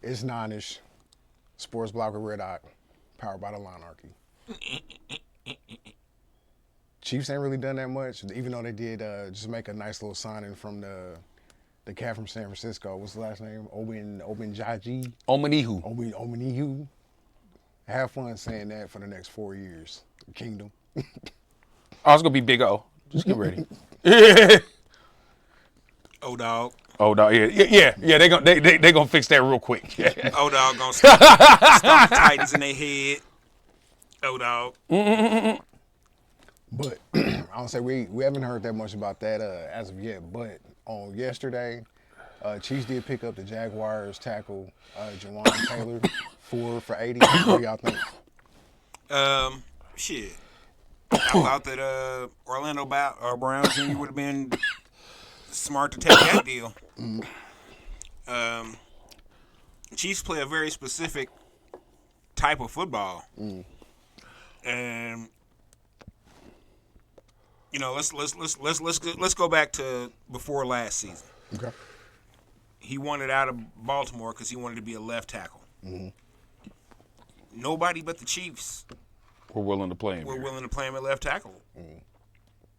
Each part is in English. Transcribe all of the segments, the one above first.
It's nine-ish. Sports Block with Red Eye. Powered by the Monarchy. Chiefs ain't really done that much, even though they did just make a nice little signing from the cat from San Francisco. What's the last name? Obenjaji? Omanihu. Omenihu. Have fun saying that for the next 4 years. Kingdom. Oh, it's going to be Big O. Just get ready. O-Dog. Oh, no, yeah. They gonna fix that real quick. O-Dog gonna stop the Titans in their head. O-Dog. But I don't say we haven't heard that much about that as of yet. But on yesterday, Chiefs did pick up the Jaguars tackle Jawan Taylor for 80. What do y'all think? Shit. I thought that Orlando Brown Jr. would have been smart to take that deal. Chiefs play a very specific type of football, and you know, let's go back to before last season. Okay. He wanted out of Baltimore because he wanted to be a left tackle. Nobody but the Chiefs We're willing to play him. were willing to play him at left tackle.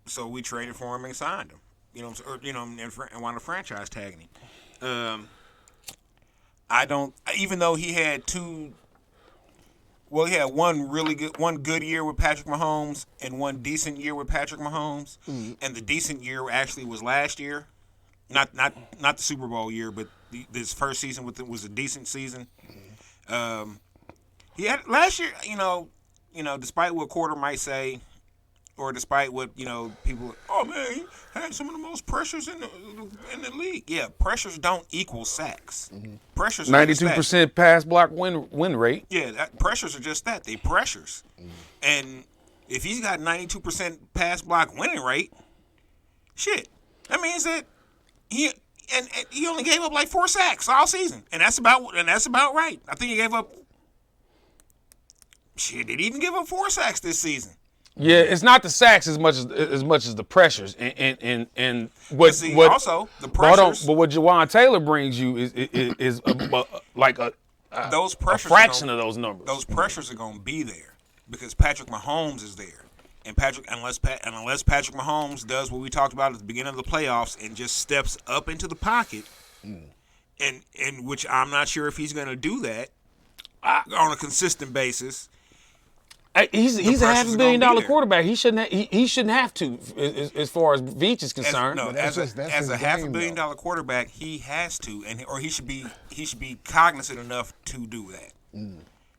So we traded for him and signed him. And wound up franchise tagging him. Even though he had he had one good year with Patrick Mahomes and one decent year with Patrick Mahomes, and the decent year actually was last year, not the Super Bowl year, but this first season was a decent season. He had last year, despite what Quarter might say, or despite what people, oh man, he had some of the most pressures in the league. Yeah, pressures don't equal sacks. Pressures 92% pass block win rate. Yeah, pressures are just that. They pressures. And if he's got 92% pass block winning rate, shit, that means that he only gave up like 4 sacks all season, and that's about right. I think he gave up. Shit, did he even give up 4 sacks this season? Yeah, it's not the sacks as much as the pressures, and what also the pressures. But what Jawan Taylor brings you is like a those pressures a fraction of those numbers. Those pressures are going to be there because Patrick Mahomes is there, and unless Patrick Mahomes does what we talked about at the beginning of the playoffs and just steps up into the pocket, and which I'm not sure if he's going to do that on a consistent basis. He's a $500 million quarterback. He shouldn't have to, as far as Veach is concerned. As a $500 million quarterback, he has to, or he should be cognizant enough to do that,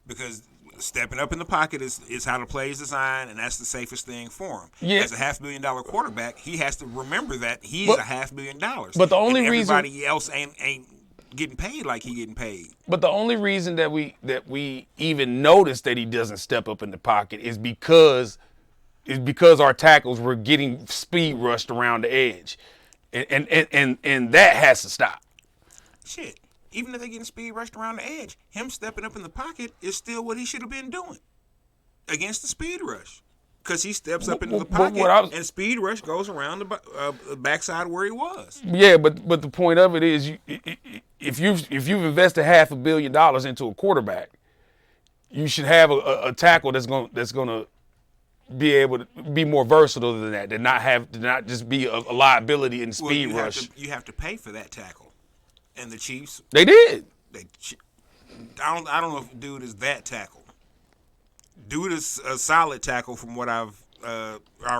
because stepping up in the pocket is how the play is designed, and that's the safest thing for him. Yeah. As a $500 million quarterback, he has to remember that he's a $500 million. But the only reason everybody else ain't getting paid like he getting paid. But the only reason that we even notice that he doesn't step up in the pocket is because our tackles were getting speed rushed around the edge, and that has to stop. Shit, even if they're getting speed rushed around the edge, him stepping up in the pocket is still what he should have been doing against the speed rush. Because he steps up into the pocket and speed rush goes around the backside where he was. Yeah, but the point of it is, if you've invested $500 million into a quarterback, you should have a tackle that's gonna be able to be more versatile than that, to not just be a liability in speed rush. You have to pay for that tackle, and the Chiefs they did. I don't know if dude is that tackle. Dude is a solid tackle from what I've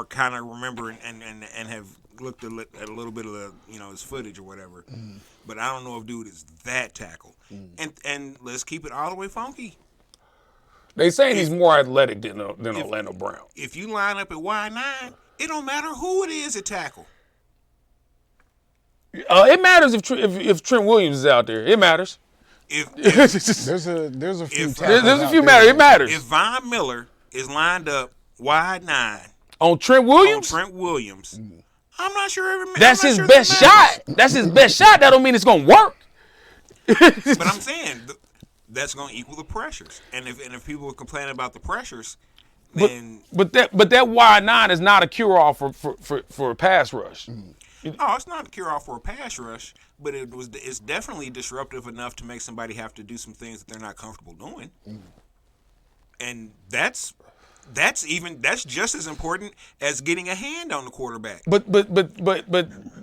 kind of remember and have looked at a little bit of his footage or whatever. But I don't know if dude is that tackle. And let's keep it all the way funky. They saying he's more athletic than Orlando Brown. If you line up at wide 9, it don't matter who it is at tackle. It matters if Trent Williams is out there. It matters. There's a few matters. It matters. If Von Miller is lined up wide 9 on Trent Williams, I'm not sure. That's his best shot. That's his best shot. That don't mean it's gonna work. But I'm saying that's gonna equal the pressures. And if people are complaining about the pressures, then but that wide 9 is not a cure all for a pass rush. Oh, it's not a cure all for a pass rush, but it's definitely disruptive enough to make somebody have to do some things that they're not comfortable doing. And that's just as important as getting a hand on the quarterback. But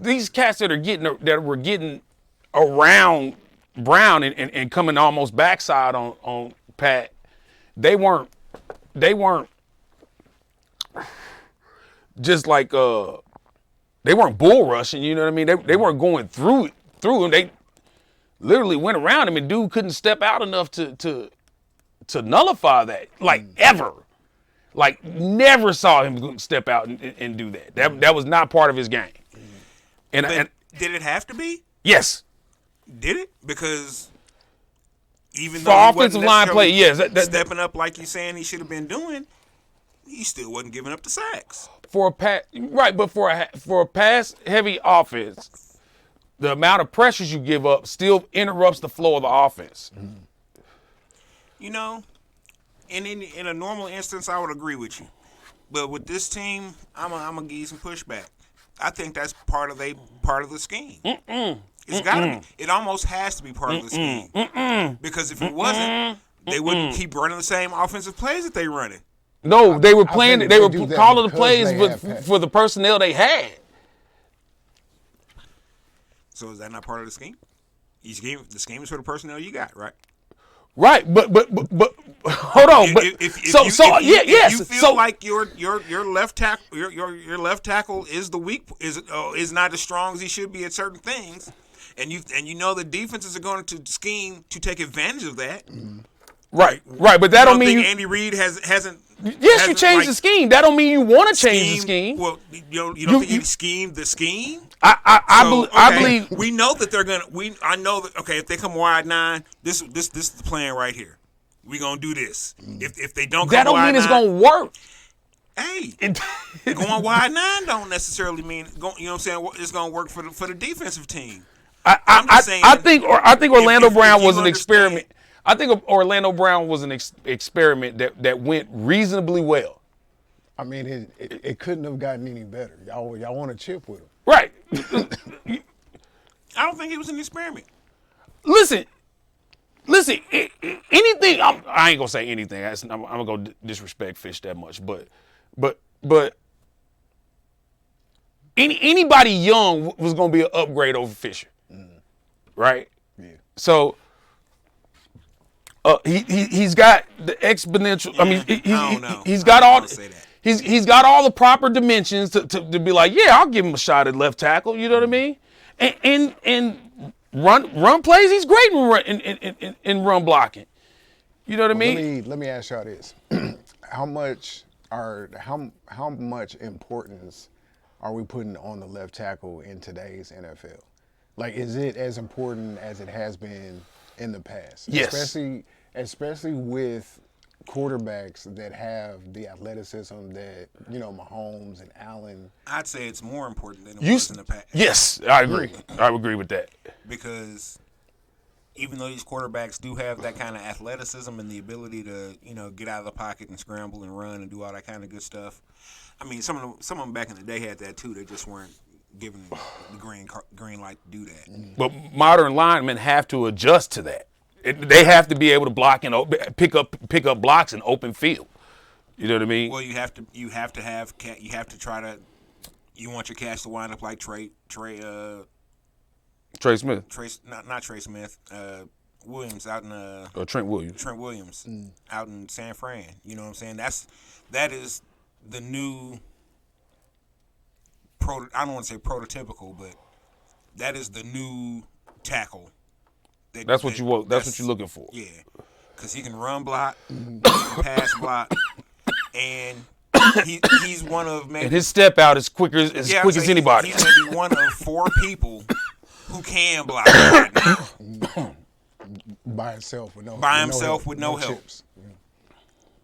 these cats that were getting around Brown and coming almost backside on Pat, they weren't just like they weren't bull rushing, you know what I mean? They weren't going through him. They literally went around him, and dude couldn't step out enough to nullify that, like ever. Like never saw him step out and do that. That was not part of his game. And did it have to be? Yes. Did it? Because even for though offensive line play, yes, stepping up like you're saying he should have been doing, he still wasn't giving up the sacks. For a pass, right? But for a pass heavy offense, the amount of pressures you give up still interrupts the flow of the offense. You know, in a normal instance, I would agree with you, but with this team, I'm gonna give you some pushback. I think that's part of the scheme. It's gotta be. It almost has to be part of the scheme. Because if it wasn't, they wouldn't keep running the same offensive plays that they running. No, they were playing. They were calling the because plays for the personnel they had. So is that not part of the scheme? The scheme is for the personnel you got, right? Right, but hold on. But if you feel like your left tackle your left tackle is is not as strong as he should be at certain things, and you know the defenses are going to scheme to take advantage of that. Right. But that don't mean Andy Reid hasn't. Yes, you changed the scheme. That don't mean you want to change the scheme. Well, you don't think he schemed the scheme? I believe we know that they're gonna. I know that. Okay, if they come wide 9, this is the plan right here. We gonna do this. If they don't, that come don't wide mean it's 9, gonna work. Hey, going wide 9 don't necessarily mean you know what I'm saying. It's gonna work for the defensive team. I think Orlando Brown was an experiment. I think Orlando Brown was an experiment that went reasonably well. I mean, it couldn't have gotten any better. Y'all want to chip with him, right? I don't think it was an experiment. Listen. Anything. I ain't gonna say anything. I'm gonna go disrespect Fish that much, but anybody young was gonna be an upgrade over Fisher, right? Yeah. So. He's got the exponential. I mean, he's got all. He's got all the proper dimensions to be like, yeah, I'll give him a shot at left tackle. You know what I mean? And run plays. He's great in run blocking. You know what I mean? Let me ask y'all this: how much importance are we putting on the left tackle in today's NFL? Like, is it as important as it has been in the past? Yes. Especially with quarterbacks that have the athleticism that, Mahomes and Allen. I'd say it's more important than it was in the past. Yes, I agree. I agree with that. Because even though these quarterbacks do have that kind of athleticism and the ability to, get out of the pocket and scramble and run and do all that kind of good stuff, I mean, some of them back in the day had that too. They just weren't given the green light to do that. But modern linemen have to adjust to that. They have to be able to block and pick up blocks in open field. You know what I mean? Well, you have to try to. You want your catch to wind up like Trey Smith. Not Trey Smith. Williams out in or Trent Williams. Trent Williams out in San Fran. You know what I'm saying? That is the new. I don't want to say prototypical, but that is the new tackle. That's what you want. That's what you're looking for. Yeah, because he can run block, pass block, and he's one of maybe. And his step out is quick as anybody. He's maybe one of 4 people who can block right now. By himself with no help. Chips. Yeah.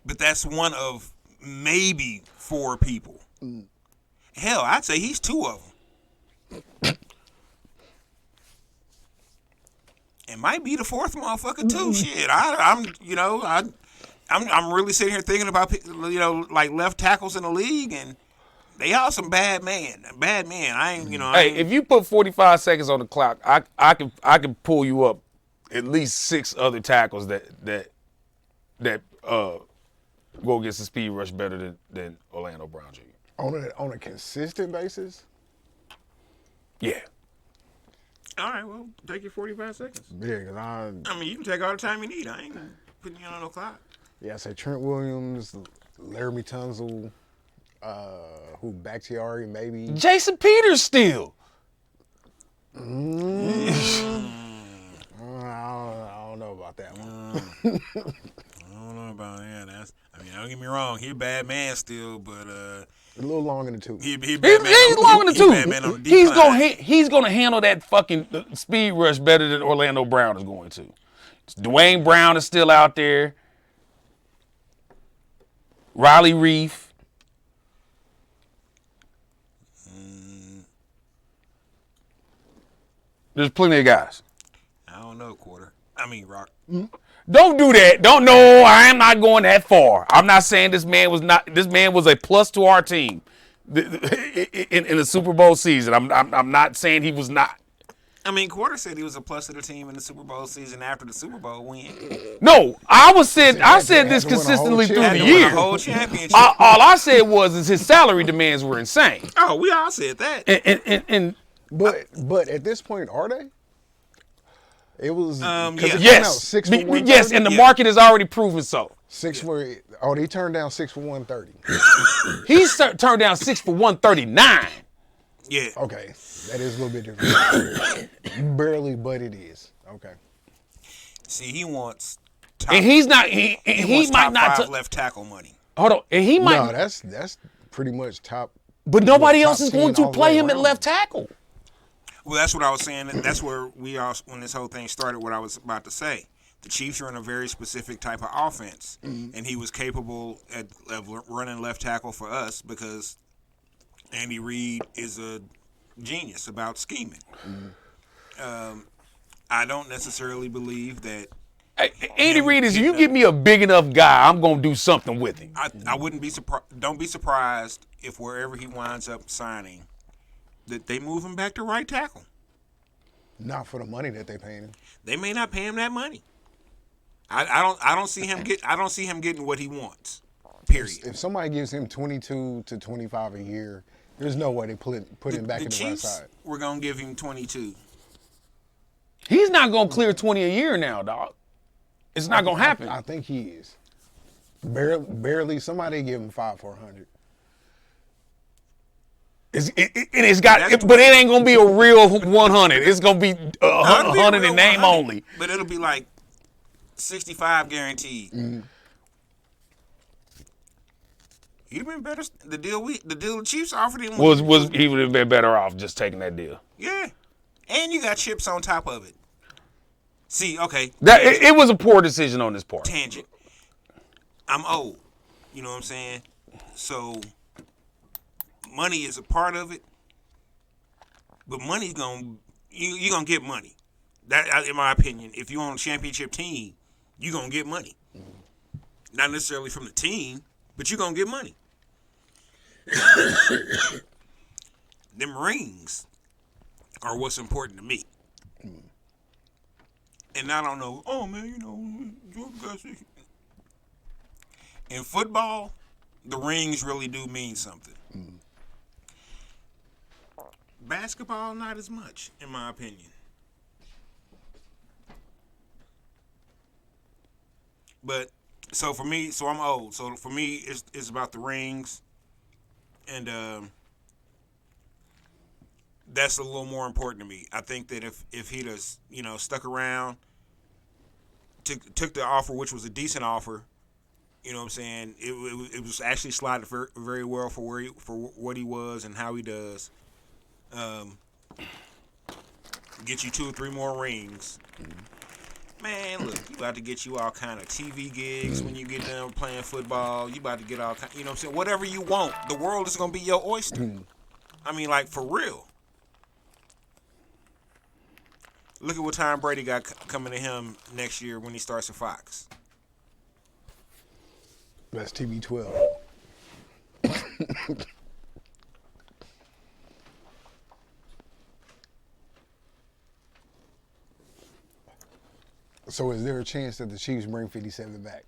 But that's one of maybe 4 people. Hell, I'd say he's 2 of them. It might be the 4th motherfucker too. Shit, I'm really sitting here thinking about like left tackles in the league, and They are some bad men. I ain't, you know. I Hey, ain't, if you put 45 seconds on the clock, I can pull you up at least 6 other tackles that go against the speed rush better than Orlando Brown Jr. On a consistent basis. Yeah. all right, well, take your 45 seconds. Yeah, because I mean, you can take all the time you need. I ain't putting you on no clock. I say Trent Williams, Laramie Tunzel, who Bakhtiari maybe. Jason Peters still. I don't know about that one. I don't know about that. Don't get me wrong. He a bad man still, but A little long in the tooth. he a He's bad man. long in the He a bad man on tooth. the He's decline. he's gonna handle that fucking speed rush better than Orlando Brown is going to. Dwayne Brown is still out there. Riley Reef. There's plenty of guys. I don't know, Quarter. Rock. Don't do that. Don't know. I am not going that far. I'm not saying this man was not. This man was a plus to our team in the Super Bowl season. I'm not saying he was not. Quarter said he was a plus to the team in the Super Bowl season after the Super Bowl win. No, I said this Had to win a whole consistently through Had the to win a year. whole championship. All I said was his salary demands were insane. Oh, we all said that. And But at this point, are they? It was Yeah. it came out yes, 6 for 130. yes, and the market has already proven so. 6 for he turned down 6 for 130. He's turned down 6 for 139. Yeah. Okay, that is a little bit different. Barely, but it is. Okay. See, he wants top. And he's not. He wants might top not. 5 left tackle money. Hold on, and he might. No, that's pretty much top. But nobody top else is 10 going to all the play way him at around. left tackle. Well, that's what I was saying. That's where when this whole thing started, what I was about to say. The Chiefs are in a very specific type of offense, and he was capable of running left tackle for us because Andy Reid is a genius about scheming. I don't necessarily believe that. Hey, Andy Reid is. You give me a big enough guy, I'm gonna do something with him. I wouldn't be surprised. Don't be surprised if wherever he winds up signing, that they move him back to right tackle. Not for the money that they paying him. They may not pay him that money. I don't see him getting what he wants. Period. If somebody gives him 22 to 25 a year, there's no way they put him back The in the right Chiefs side. we're gonna give him 22. He's not gonna clear 20 a year now, dog. It's not gonna happen. I think he is. Barely. Somebody give him 5 for 100. But it ain't gonna be a real 100. It's gonna be 100 in name only. But it'll be like 65 guaranteed. He'd have been better. The deal the Chiefs offered him Was he would have been better off just taking that deal? yeah, and you got chips on top of it. See, okay, That it was a poor decision on his part. tangent. I'm old. You know what I'm saying? So money is a part of it, but money's you're gonna get money. That, in my opinion, if you're on a championship team, you're gonna get money. Not necessarily from the team, but you're gonna get money. Them rings are what's important to me. And I don't know, oh man, in football, the rings really do mean something. Basketball, not as much, in my opinion. But so for me, I'm old. So for me, it's about the rings, and that's a little more important to me. I think that if he'd have stuck around, took the offer, which was a decent offer, you know what I'm saying, it was actually slotted very, very well for what he was and how he does. Get you 2 or 3 more rings. Man, look, you about to get you all kind of TV gigs when you get done playing football. You about to get all kind, you know what I'm saying? Whatever you want. The world is going to be your oyster. I mean, like, for real. Look at what Tom Brady got coming to him next year when he starts at Fox. That's TB12. So is there a chance that the Chiefs bring 57 back?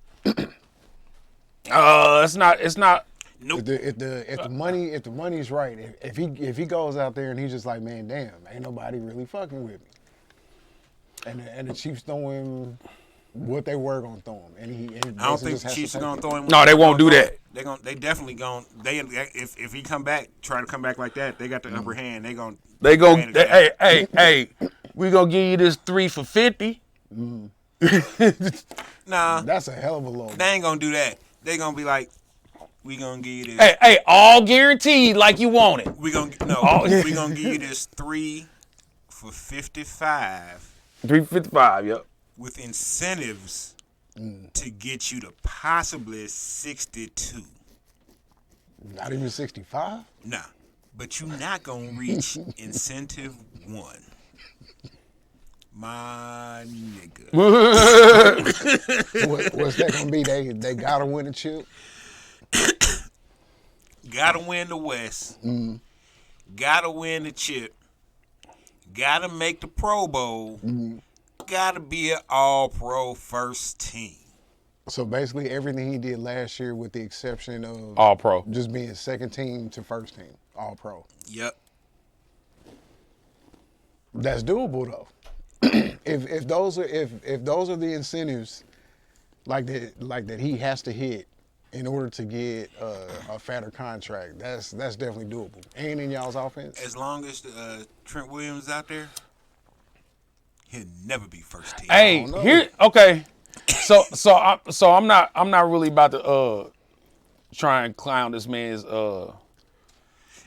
It's not. Nope. If the money's right, if he goes out there and he's just like, man, damn, ain't nobody really fucking with me, and the Chiefs throw him what they were gonna throw him, and I don't think the Chiefs are gonna throw him. No, they won't do that. They definitely gonna. If he come back, try to come back like that, they got the upper hand. They gonna. Hey, we gonna give you this 3 for 50. Nah, that's a hell of a low. they ain't gonna do that. They gonna be like, we gonna give you this. Hey, all guaranteed like you want it. We gonna we gonna give you this 3 for 55. 355, yep. With incentives to get you to possibly 62. Not even 65? Nah, but you're not going to reach incentive 1. My nigga. What's that going to be? They got to win the chip? Got to win the West. Got to win the chip. Got to make the Pro Bowl. Got to be an all-pro first team. So basically everything he did last year with the exception of all pro. Just being second team to first team. All pro. Yep. That's doable though. if those are the incentives like that he has to hit in order to get a fatter contract, that's definitely doable. And in y'all's offense. As long as Trent Williams is out there, he'll never be first team. Hey, okay. So I'm not really about to try and clown this man's And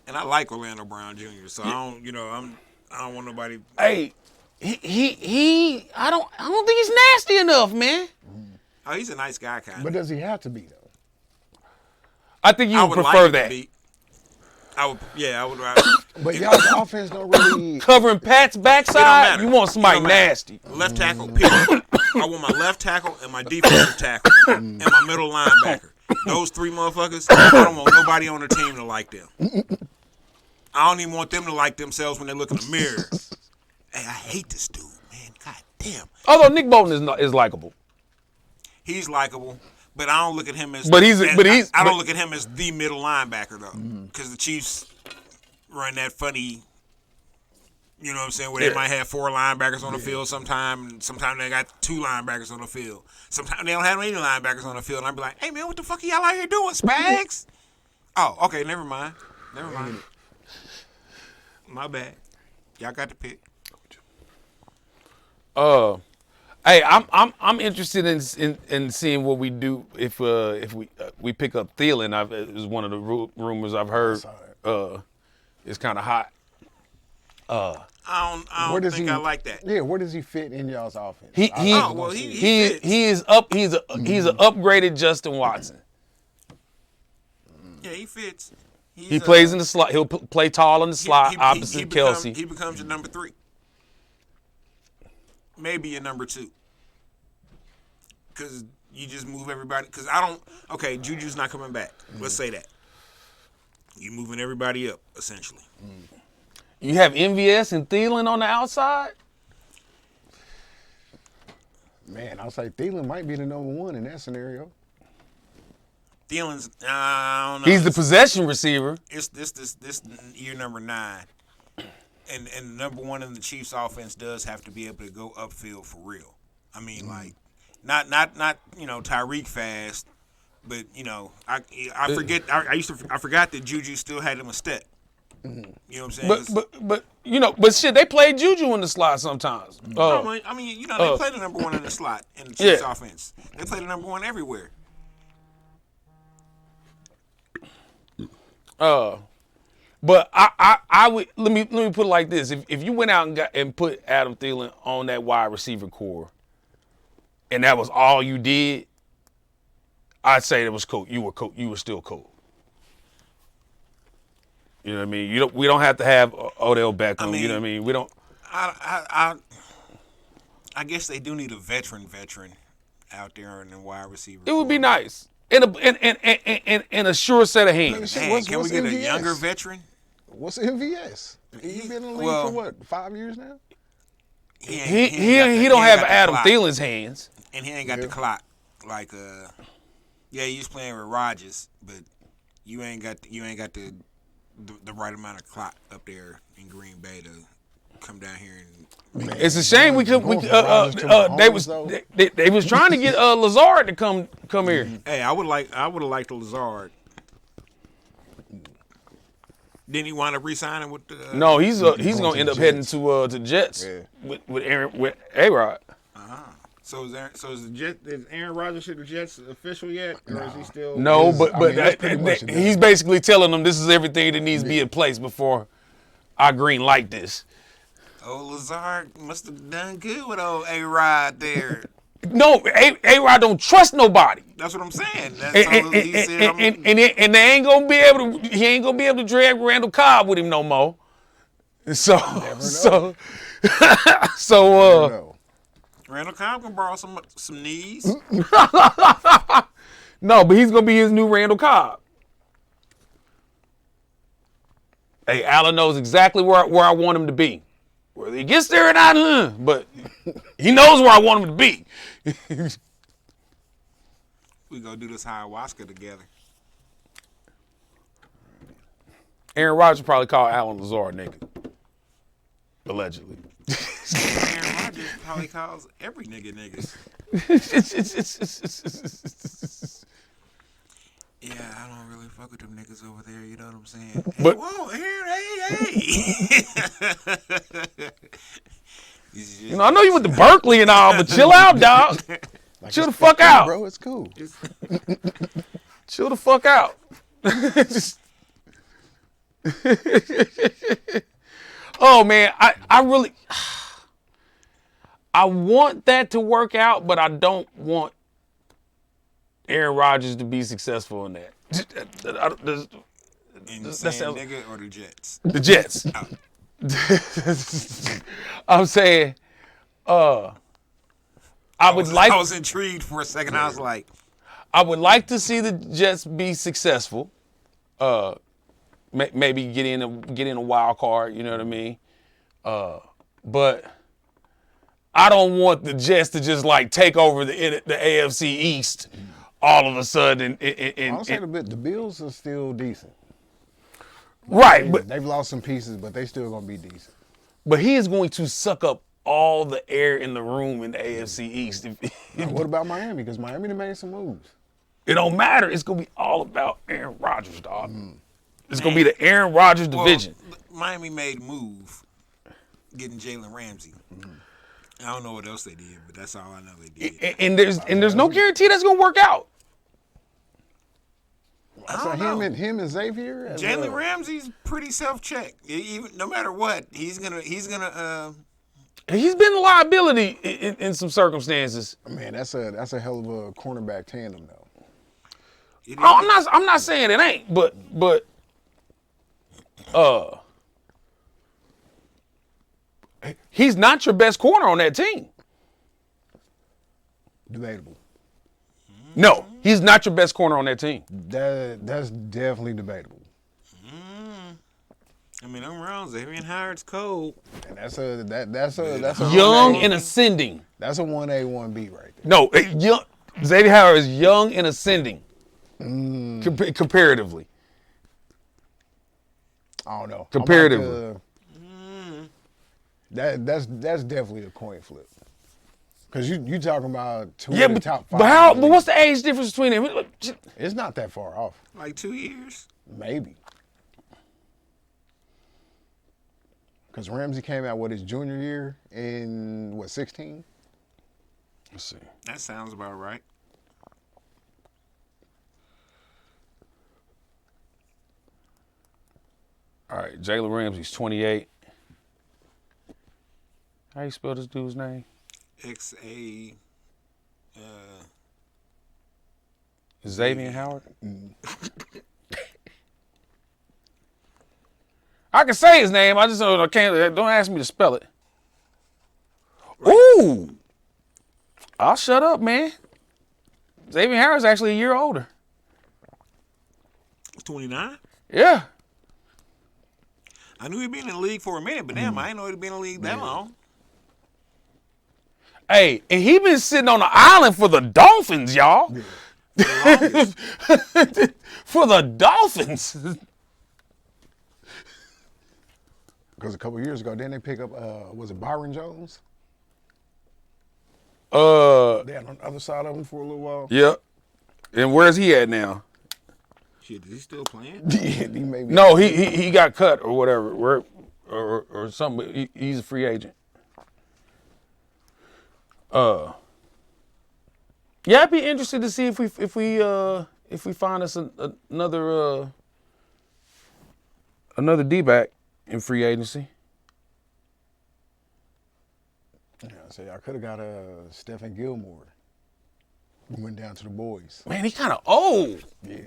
I like Orlando Brown Jr. So I don't want nobody. Hey, he I don't think he's nasty enough, man. Oh, he's a nice guy, kind of. But does he have to be though? I think you would prefer that. I would rather. But y'all's offense don't really covering Pat's backside. You want somebody nasty. Left tackle, period. I want my left tackle and my defensive tackle and my middle linebacker. Those 3 motherfuckers. I don't want nobody on the team to like them. I don't even want them to like themselves when they look in the mirror. Hey, I hate this dude, man. God damn. Although Nick Bolton is likable. He's likable. But I don't look at him as. I don't look at him as the middle linebacker though, because the Chiefs run that funny. You know what I'm saying? Where they might have 4 linebackers on the field sometime, and sometimes they got 2 linebackers on the field. Sometimes they don't have any linebackers on the field, and I'd be like, "Hey man, what the fuck are y'all out here doing, Spags?" Oh, okay, never mind. My bad. Y'all got the pick. Hey, I'm interested in seeing what we do if we pick up Thielen. Is one of the rumors I've heard. It's kind of hot. I don't think I like that. Yeah, where does he fit in y'all's offense? He is up. He's an upgraded Justin Watson. Yeah, he fits. He plays in the slot. He'll play tall in the slot opposite Kelsey. He becomes your number 3. Maybe your number 2. Because you just move everybody. Because okay, Juju's not coming back. Let's say that. You moving everybody up, essentially. You have MVS and Thielen on the outside? Man, I'll say Thielen might be the number 1 in that scenario. Thielen's, I don't know. He's the possession receiver. It's this year number 9. And number 1 in the Chiefs offense does have to be able to go upfield for real. I mean, like, not Tyreek fast, but I forgot that Juju still had him a step. You know what I'm saying? But shit, they play Juju in the slot sometimes. They play the number 1 in the slot in the Chiefs offense. They play the number 1 everywhere. But I would let me put it like this: if you went out and put Adam Thielen on that wide receiver core, and that was all you did, I'd say it was cool. You were still cool. You know what I mean? We don't have to have Odell Beckham. You know what I mean? We don't. I guess they do need a veteran out there in the wide receiver. It would be nice. In a sure set of hands. Man, can we get a younger veteran? What's MVS? He's been in the league for what, 5 years now? he don't have Adam Thielen's hands. And he ain't got the clock. Like, yeah, he's playing with Rodgers, but you ain't got the right amount of clock up there in Green Bay to come down here and. Man, it's a shame they was trying to get Lazard to come here. Hey, I would have liked Lazard. Didn't he want to re-sign with the? No, he's gonna end up heading to Jets with A-Rod. So is Aaron Rodgers to the Jets official yet, or is he still? No, but he's basically telling them this is everything that needs to be in place before I green light this. Oh, Lazard must have done good with old A-Rod there. No, A-Rod don't trust nobody. That's what I'm saying. And they ain't gonna be able to. He ain't gonna be able to drag Randall Cobb with him no more. So Randall Cobb can borrow some knees. No, but he's gonna be his new Randall Cobb. Hey, Allen knows exactly where I want him to be. Whether he gets there or not, but he knows where I want him to be. We gonna do this ayahuasca together. Aaron Rodgers probably called Alan Lazard nigga. Allegedly. Aaron Rodgers probably calls every nigga niggas. Yeah, I don't really fuck with them niggas over there, you know what I'm saying? But, hey. You know, I know you went to Berkeley and all, but chill out, dog. Chill the fuck out. Bro, it's cool. Chill the fuck out. Oh, man, I really... I want that to work out, but I don't want Aaron Rodgers to be successful in that. Insane nigga or the Jets? The Jets. I'm saying, I was intrigued for a second. I was like, I would like to see the Jets be successful. Maybe get in a wild card. You know what I mean? But I don't want the Jets to just like take over the AFC East all of a sudden. I'll say the Bills are still decent. Right, but they've lost some pieces, but they still gonna be decent. But he is going to suck up all the air in the room in the AFC East. Now, what about Miami? Because Miami done made some moves. It don't matter. It's gonna be all about Aaron Rodgers, dog. It's gonna be the Aaron Rodgers division. Miami made a move getting Jalen Ramsey. I don't know what else they did, but that's all I know they did. And there's no guarantee that's gonna work out. So him and Xavier. Jalen Ramsey's pretty self-checked. Even no matter what, he's gonna. He's been a liability in some circumstances. Man, that's a hell of a cornerback tandem though. I'm not saying it ain't, but he's not your best corner on that team. Debatable. No, he's not your best corner on that team. That's definitely debatable. I mean, I'm wrong. Xavier Howard's cold. And that's a young and ascending. That's a 1A 1B right there. No, Xavier Howard is young and ascending comparatively. I don't know. Comparatively. That's definitely a coin flip. Because you talking about two of the top five. But what's the age difference between them? It's not that far off. Like 2 years? Maybe. Because Ramsey came out with his junior year in, 16? Let's see. That sounds about right. All right, Jalen Ramsey's 28. How you spell this dude's name? XA. Xavier Howard? I can say his name. I just can't. Don't ask me to spell it. Ooh. I'll shut up, man. Xavier Howard's actually a year older. 29? Yeah. I knew he'd been in the league for a minute, but damn, I didn't know he'd been in the league that long. Hey, and he been sitting on the island for the Dolphins, y'all. Yeah. For the Dolphins. Because a couple years ago, didn't they pick up, was it Byron Jones? They had on the other side of him for a little while. Yep. And where's he at now? Shit, is he still playing? Yeah, he may be. No, he got cut or whatever, or something. He's a free agent. Yeah, I'd be interested to see if we find us another D-back in free agency. Yeah, so I could have got Stephen Gilmore. We went down to the boys. Man, he kind of old. Yeah.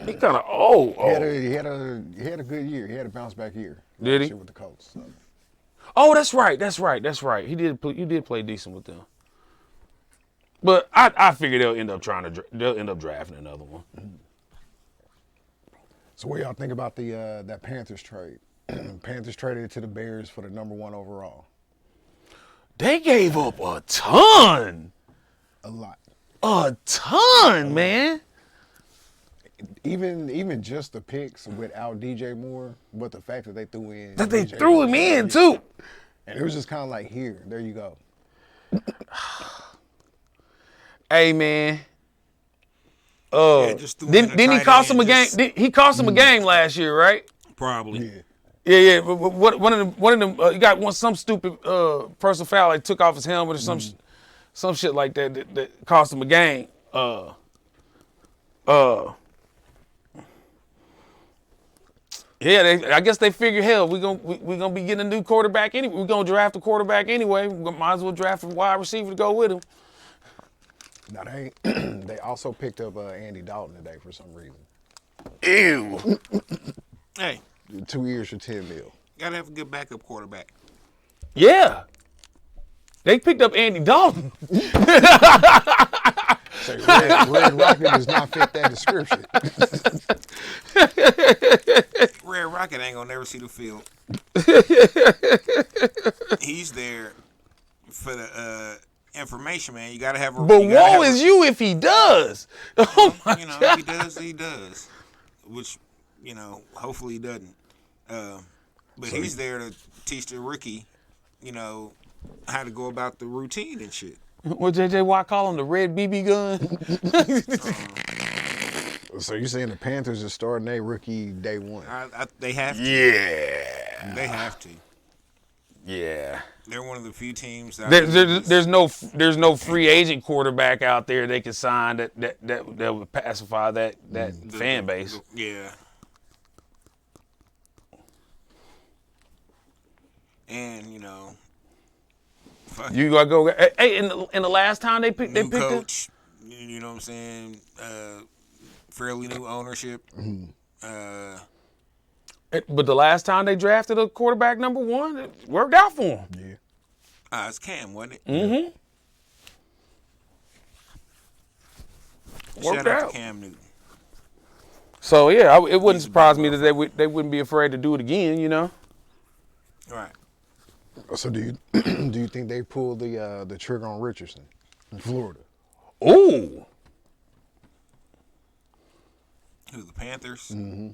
He kind of old. He had a good year. He had a bounce back year. Did he? With the Colts. So. Oh, that's right. He did play decent with them. But I figure they'll end up drafting another one. So what y'all think about that Panthers trade? Panthers traded it to the Bears for the #1 overall. They gave up a ton. A lot. A ton, man. Even just the picks without DJ Moore, but the fact that they threw in him in too. And it was just kind of like, here, there you go. Hey, man. Didn't he cost him a game? He cost him a game last year, right? Probably. Yeah. Yeah. One of them. He got some stupid personal foul. Like took off his helmet or some shit like that cost him a game. Yeah, I guess they figure, hell, we gonna be getting a new quarterback anyway. We're gonna draft a quarterback anyway. We might as well draft a wide receiver to go with him. Now they also picked up Andy Dalton today for some reason. Ew. Hey, 2 years for $10 million. gotta have a good backup quarterback. Yeah. They picked up Andy Dalton. Say Red Rocket does not fit that description. Red Rocket ain't gonna never see the field. He's there for the information, man. You gotta have a. But woe is you if he does. Oh my God. God. He does. Which, hopefully he doesn't. But so he's there to teach the rookie, how to go about the routine and shit. What J.J. Watt call him, the red BB gun? So you're saying the Panthers are starting their rookie day one? They have to. Yeah. They have to. Yeah. They're one of the few teams. There's no free agent quarterback out there they can sign that would pacify that fan base. Yeah. And you gotta go. Hey, in the last time they picked coach, you know what I'm saying? Fairly new ownership. But the last time they drafted a quarterback #1, it worked out for them. Yeah. It's Cam, wasn't it? Mm-hmm. Shout out to Cam Newton. So yeah, it wouldn't surprise me that they wouldn't be afraid to do it again. Right. So do you think they pulled the trigger on Richardson in Florida? Ooh. Who, the Panthers? Mm-hmm.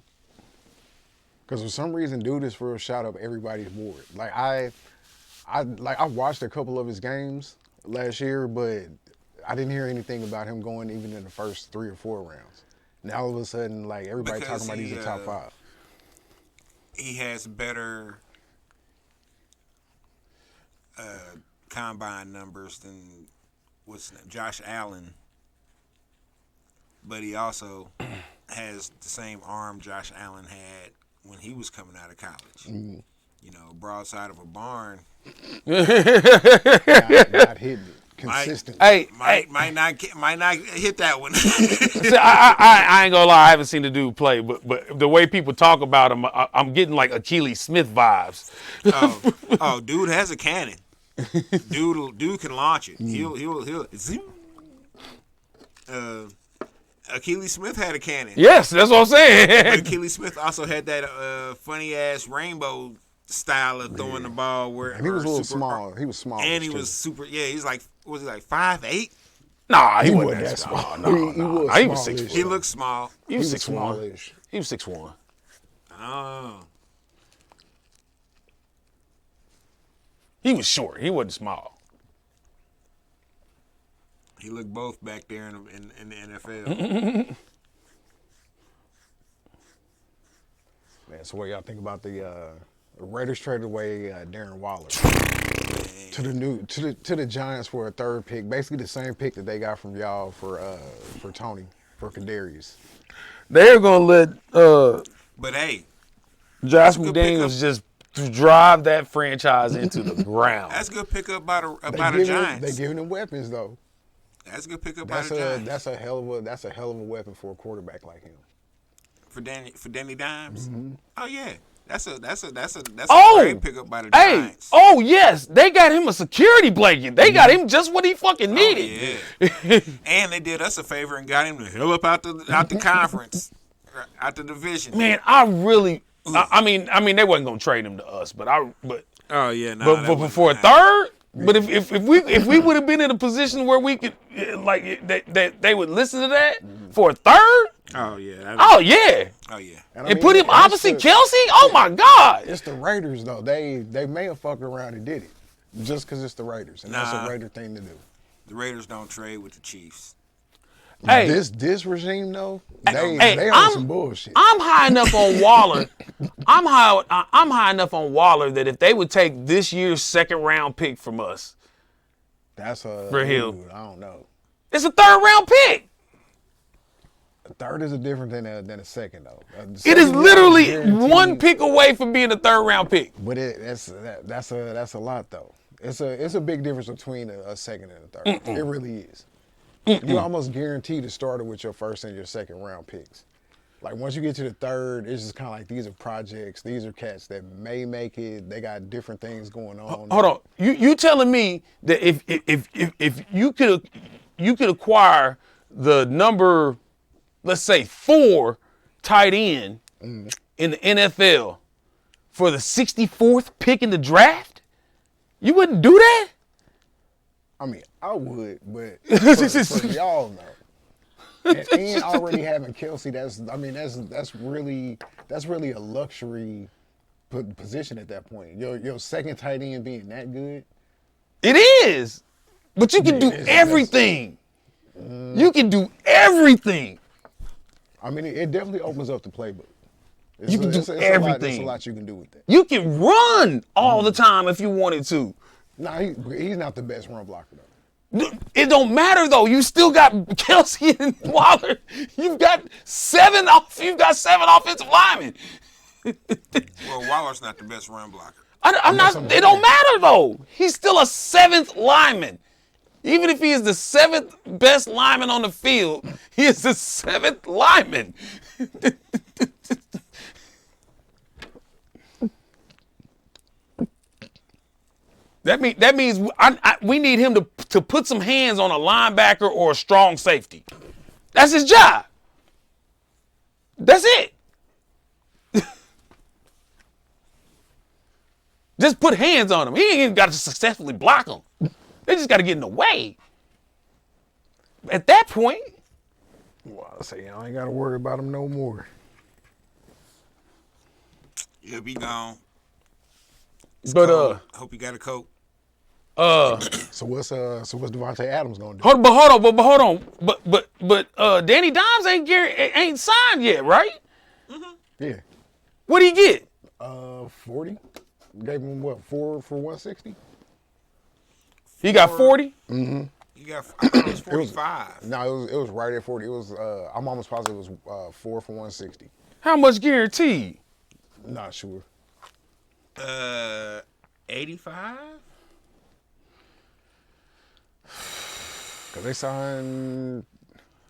Because for some reason, dude is real shot up everybody's board. Like I watched a couple of his games last year, but I didn't hear anything about him going even in the first 3 or 4 rounds. Now all of a sudden, like everybody talking about he's a top 5. He has better combine numbers than Josh Allen, but he also has the same arm Josh Allen had when he was coming out of college. Mm-hmm. Broadside of a barn. not hitting it consistently. Might not hit that one. See, I ain't gonna lie, I haven't seen the dude play, but the way people talk about him, I'm getting like Achilles Smith vibes. Oh, dude has a cannon. Dude can launch it. He'll zoom. Achilles Smith had a cannon. Yes, that's what I'm saying. But Achilles Smith also had that funny ass rainbow style of throwing the ball. Where And he was a little super, small. He was small. and he was super. Yeah, he's like, was he like 5'8"? Nah, he He wasn't wasn't that that small. small. He was He was smallish. 6'1". He looked small. He was 6'1". smallish. He was 6'1". Oh, He was short. He wasn't small. he looked both back there in the NFL. Man, so what y'all think about the Raiders traded away Darren Waller to the Giants for a third pick, basically the same pick that they got from y'all for Tony for Kadarius. They're gonna let But hey, Josh good McDaniels just drive that franchise into the ground. that's a good pickup by the They Giants. giving him weapons though. That's a good pickup by That's the Giants. that's a hell of a weapon for a quarterback like him. For Danny Dimes. Mm-hmm. Oh yeah, that's a Oh! great pickup by the Hey, Giants. oh yes, they got him a security blanket. They got him just what he fucking needed. Yeah. And they did us a favor and got him the hell up out the conference, out the division. Man, I really, I mean, they wasn't gonna trade him to us, but Oh yeah, no. but before a third. But if we would have been in a position where we could like that they would listen to that for a third. Oh yeah. Oh yeah. Oh yeah. And put him opposite Kelsey. Oh my God. It's the Raiders though. They may have fucked around and did it just because it's the Raiders, and that's Nah. a Raider thing to do. The Raiders don't trade with the Chiefs. Hey, This regime though, they hey, on some bullshit. I'm high enough on Waller. I'm high enough on Waller that if they would take this year's second round pick from us, That's a For him. I don't know. it's a third round pick. A third is different than a second though. It is literally one pick. pick away from being a third round pick. But that's a lot though. It's a big difference between a second and a third. It really is. You almost guarantee the starter with your first and your second round picks. Like once you get to the third, it's just kind of like these are projects. These are cats that may make it. They got different things going on. Hold on, you telling me that if you could acquire the number, let's say 4 tight end in the NFL for the 64th pick in the draft, you wouldn't do that? I mean, I would, but for y'all though. And already having Kelsey, that's really a luxury position at that point. Your second tight end being that good. It is, but you can do everything. You can do everything. I mean, it definitely opens up the playbook. You can do It's everything. There's a lot you can do with that. You can run all the time if you wanted to. Nah, he's not the best run blocker though. It don't matter though. You still got Kelsey and Waller. You've got 7 offensive linemen. Well, Waller's not the best run blocker. I'm not. It don't matter though. He's still a 7th lineman. Even if he is the 7th best lineman on the field, he is the 7th lineman. That means we need him to put some hands on a linebacker or a strong safety. That's his job. That's it. Just put hands on him. He ain't even got to successfully block him. They just got to get in the way. At that point, Well, I say I ain't got to worry about him no more. He'll be gone. but Hope you got a coat. So what's Devontae Adams gonna do? hold on. But Danny Dimes ain't signed yet, right? Yeah, What'd he get? 40. Gave him what 4 for 160? He got 40. You got. I thought it was 45. No, it was right at 40. It was I'm almost positive it was 4 for 160. How much guaranteed? Not sure. 85. Cause they signed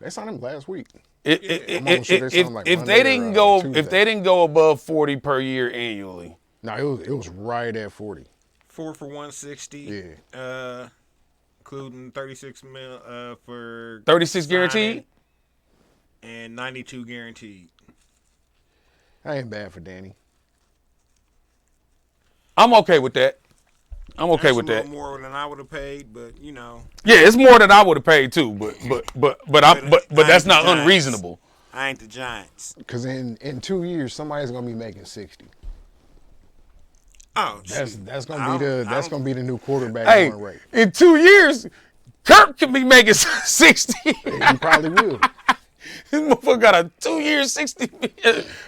him last week. If they didn't go above 40 per year annually. No, it was right at 40. 4 for 160. Yeah. Including 36 mil for 36 signing guaranteed? and 92 guaranteed. That ain't bad for Danny. I'm okay with that. I'm okay That's with a that. little more than I would have paid, but you know. Yeah, it's more than I would have paid too, but I that's ain't the not Giants. unreasonable. I ain't the Giants. Because in 2 years, somebody's gonna be making 60. Oh, That's shoot. that's I gonna be don't- the I that's don't- gonna be the new quarterback Hey, going rate. in 2 years, Kirk could be making 60. He probably will. This motherfucker got a 2-year 60,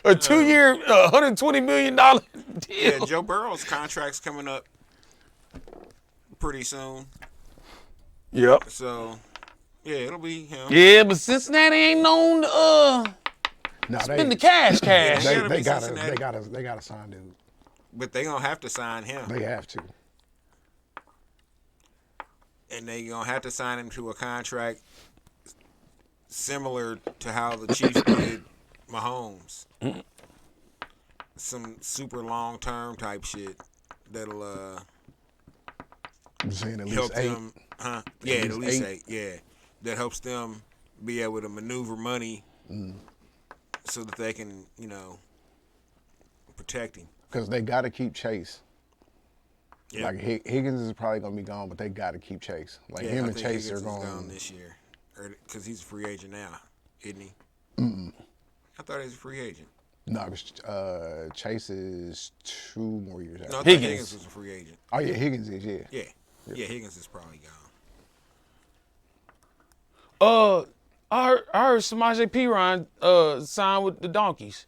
a 2-year $120 million deal. Yeah, Joe Burrow's contract's coming up pretty soon. Yep. So, yeah, it'll be him. Yeah, but Cincinnati ain't known to No, spend the cash. They they, gotta they be gotta Cincinnati. they gotta sign dude. But they gonna have to sign him. They have to. And they gonna have to sign him to a contract similar to how the Chiefs did Mahomes. Some super long term type shit that'll I'm saying at least help 8. them. Yeah, at least least 8. 8. Yeah, that helps them be able to maneuver money so that they can, protect him. Because they gotta keep Chase. Yeah. Like Higgins is probably gonna be gone, but they gotta keep Chase. Like Yeah, him I and think Chase Higgins are is gone going. this year, because he's a free agent now, isn't he? I thought he was a free agent. No, Chase is 2 more years No, I out. thought Higgins. Higgins was a free agent. Oh yeah, Higgins is Yeah, Higgins is probably gone. I heard Samaje Perine signed with the Donkeys.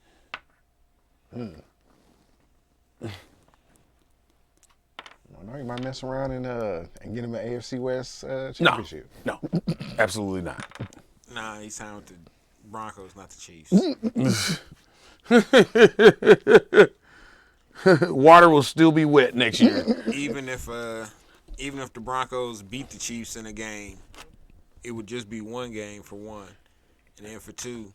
I know he might mess around and get him an AFC West No, championship. no, absolutely not. Nah, he signed with the Broncos, not the Chiefs. Water will still be wet next year. even if the Broncos beat the Chiefs in a game, it would just be one game for one, and then for two,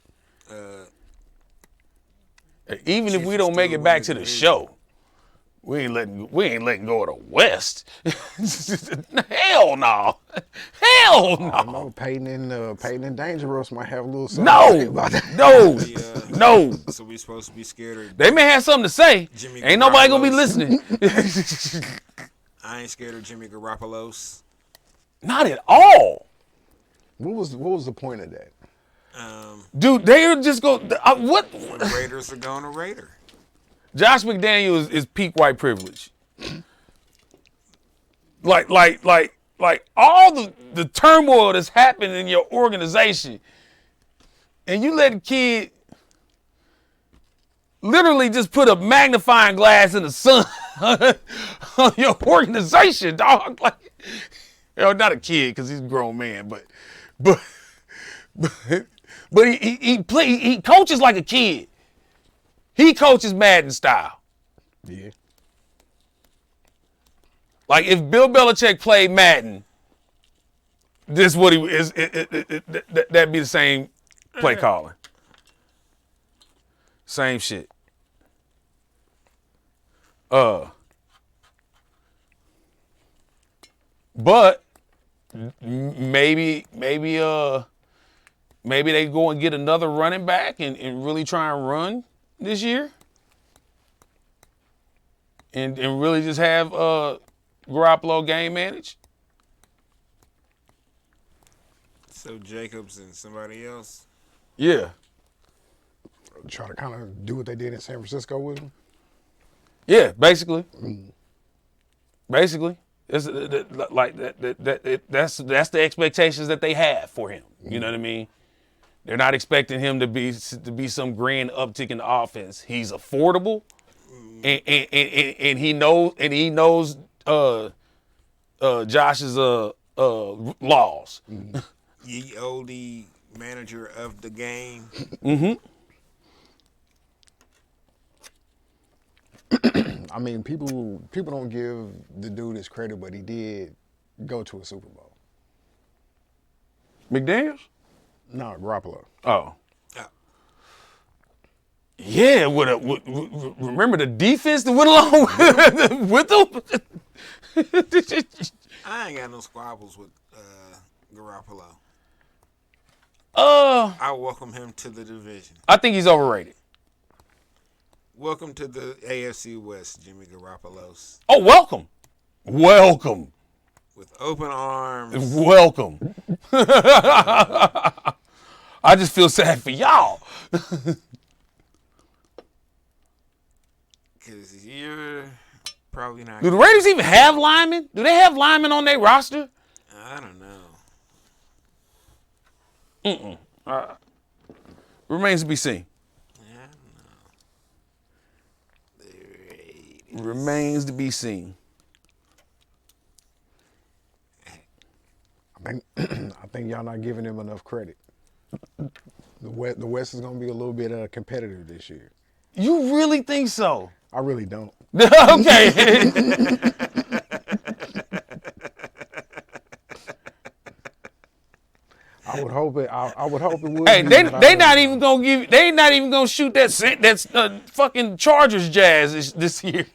Even if Chiefs we will don't make still it back win to the the division. show, we ain't letting go of the West. Hell no. Hell no. I know Peyton and Dangerous might have a little something No. to say about that. No. the, No. So we supposed to be scared of. They may have something to say. Jimmy Ain't nobody gonna be Garoppolo's. listening. I ain't scared of Jimmy Garoppolo's. Not at all. What was the point of that? Dude, they're just go. What? The Raiders are going to Raider. Josh McDaniel is peak white privilege. Like all the turmoil that's happened in your organization, and you let a kid literally just put a magnifying glass in the sun on your organization, dog. Like, not a kid because he's a grown man, but he coaches like a kid. He coaches Madden style. Yeah. Like if Bill Belichick played Madden, this what he is. That'd be the same play calling. Same shit. But maybe they go and get another running back and really try and run this year. And really just have Garoppolo game managed. So Jacobs and somebody else. Yeah. Try to kind of do what they did in San Francisco with him. Yeah, basically. Basically. It's, like that's the expectations that they have for him. You know what I mean? They're not expecting him to be some grand uptick in the offense. He's affordable, and he knows Josh's laws. Ye olde manager of the game. I mean, people don't give the dude his credit, but he did go to a Super Bowl. McDaniels? No, Garoppolo. Oh. Oh. Yeah, remember the defense that went along with them? I ain't got no squabbles with Garoppolo. I welcome him to the division. I think he's overrated. Welcome to the AFC West, Jimmy Garoppolo's. Oh, welcome. Welcome. With open arms. Welcome. I just feel sad for y'all. Because you're probably not. Do the Raiders even have linemen? Do they have linemen on their roster? I don't know. Remains to be seen. I don't know. Remains to be seen. I think y'all not giving them enough credit. The West is gonna be a little bit competitive this year. You really think so? I really don't. Okay. I would hope it. I would hope it would. Hey, be, they but I they don't not know. even gonna give. They not even gonna shoot that fucking Chargers jazz this year.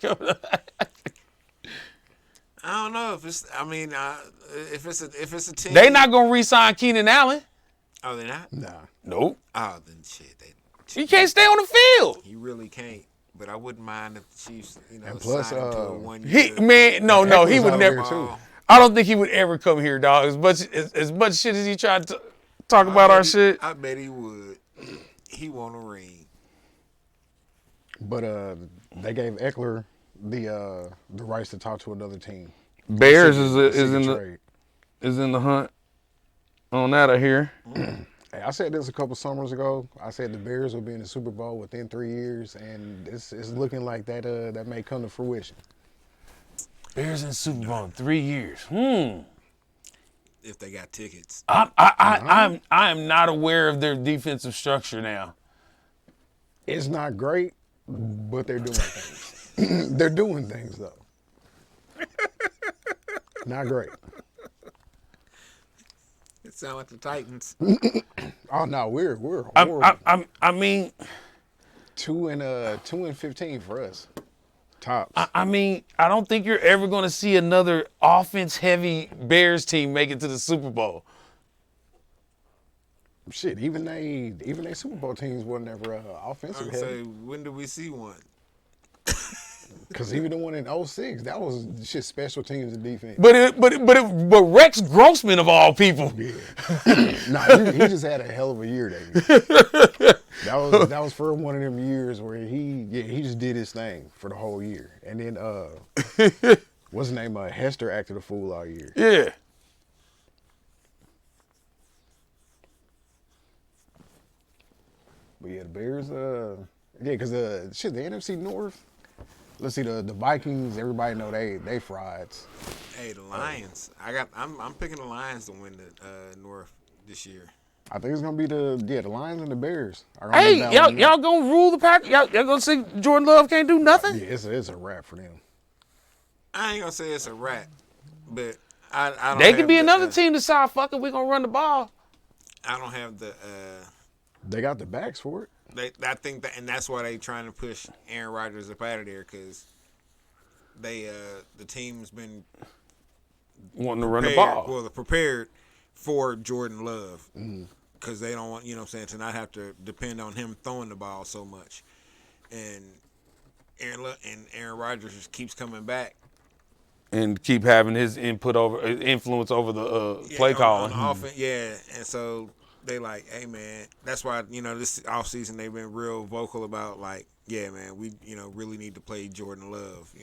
I don't know if it's. I mean, if it's a team. They not gonna re-sign Keenan Allen. Oh, they're not. Nah. Nope. Oh, then shit. He can't stay on the field. He really can't. But I wouldn't mind if the Chiefs, And plus, signed him to a 1 He year. no, he Eckler's would out never. here, too. I don't think he would ever come here, dog. As much shit as he tried to talk about our shit. I bet he would. He want a ring. But they gave Eckler the rights to talk to another team. Bears Trade. is in the hunt on that. I hear. Hey, I said this a couple summers ago. I said the Bears will be in the Super Bowl within 3 years, and it's looking like that may come to fruition. Bears in Super Bowl in 3 years. If they got tickets. I am not aware of their defensive structure now. It's not great, but they're doing things. They're doing things though. Not great. It sounds like the Titans. Oh no, we're horrible. I mean, 2-15 for us. Tops. I mean, I don't think you're ever going to see another offense-heavy Bears team make it to the Super Bowl. Shit, even they Super Bowl teams were never offensive I'm say, heavy. when do we see one? Because even the one in 06, that was shit special teams and defense. But Rex Grossman of all people. Nah, he just had a hell of a year, David. That was for one of them years where he just did his thing for the whole year. And then what's his name? Hester acted a fool all year. Yeah. But yeah, the Bears, because the NFC North. Let's see, the Vikings. Everybody know they frauds. Hey, the Lions. I'm picking the Lions to win the North this year. I think it's gonna be the Lions and the Bears. Are gonna Hey, be battling y'all gonna rule the pack? Y'all gonna say Jordan Love can't do nothing? Yeah, it's a wrap for them. I ain't gonna say it's a wrap, but I don't. They have could be the, another team to decide, fuck it, we gonna run the ball. I don't have the. They got the backs for it. I think that, and that's why they trying to push Aaron Rodgers up out of there because the team's been Wanting to run the prepared- ball. Well, they're prepared for Jordan Love because they don't want to not have to depend on him throwing the ball so much, and Aaron Rodgers just keeps coming back. And keep having his influence over the play on calling. the offense, yeah, and so they like, hey man, that's why this offseason they've been real vocal about like, yeah man, we really need to play Jordan Love.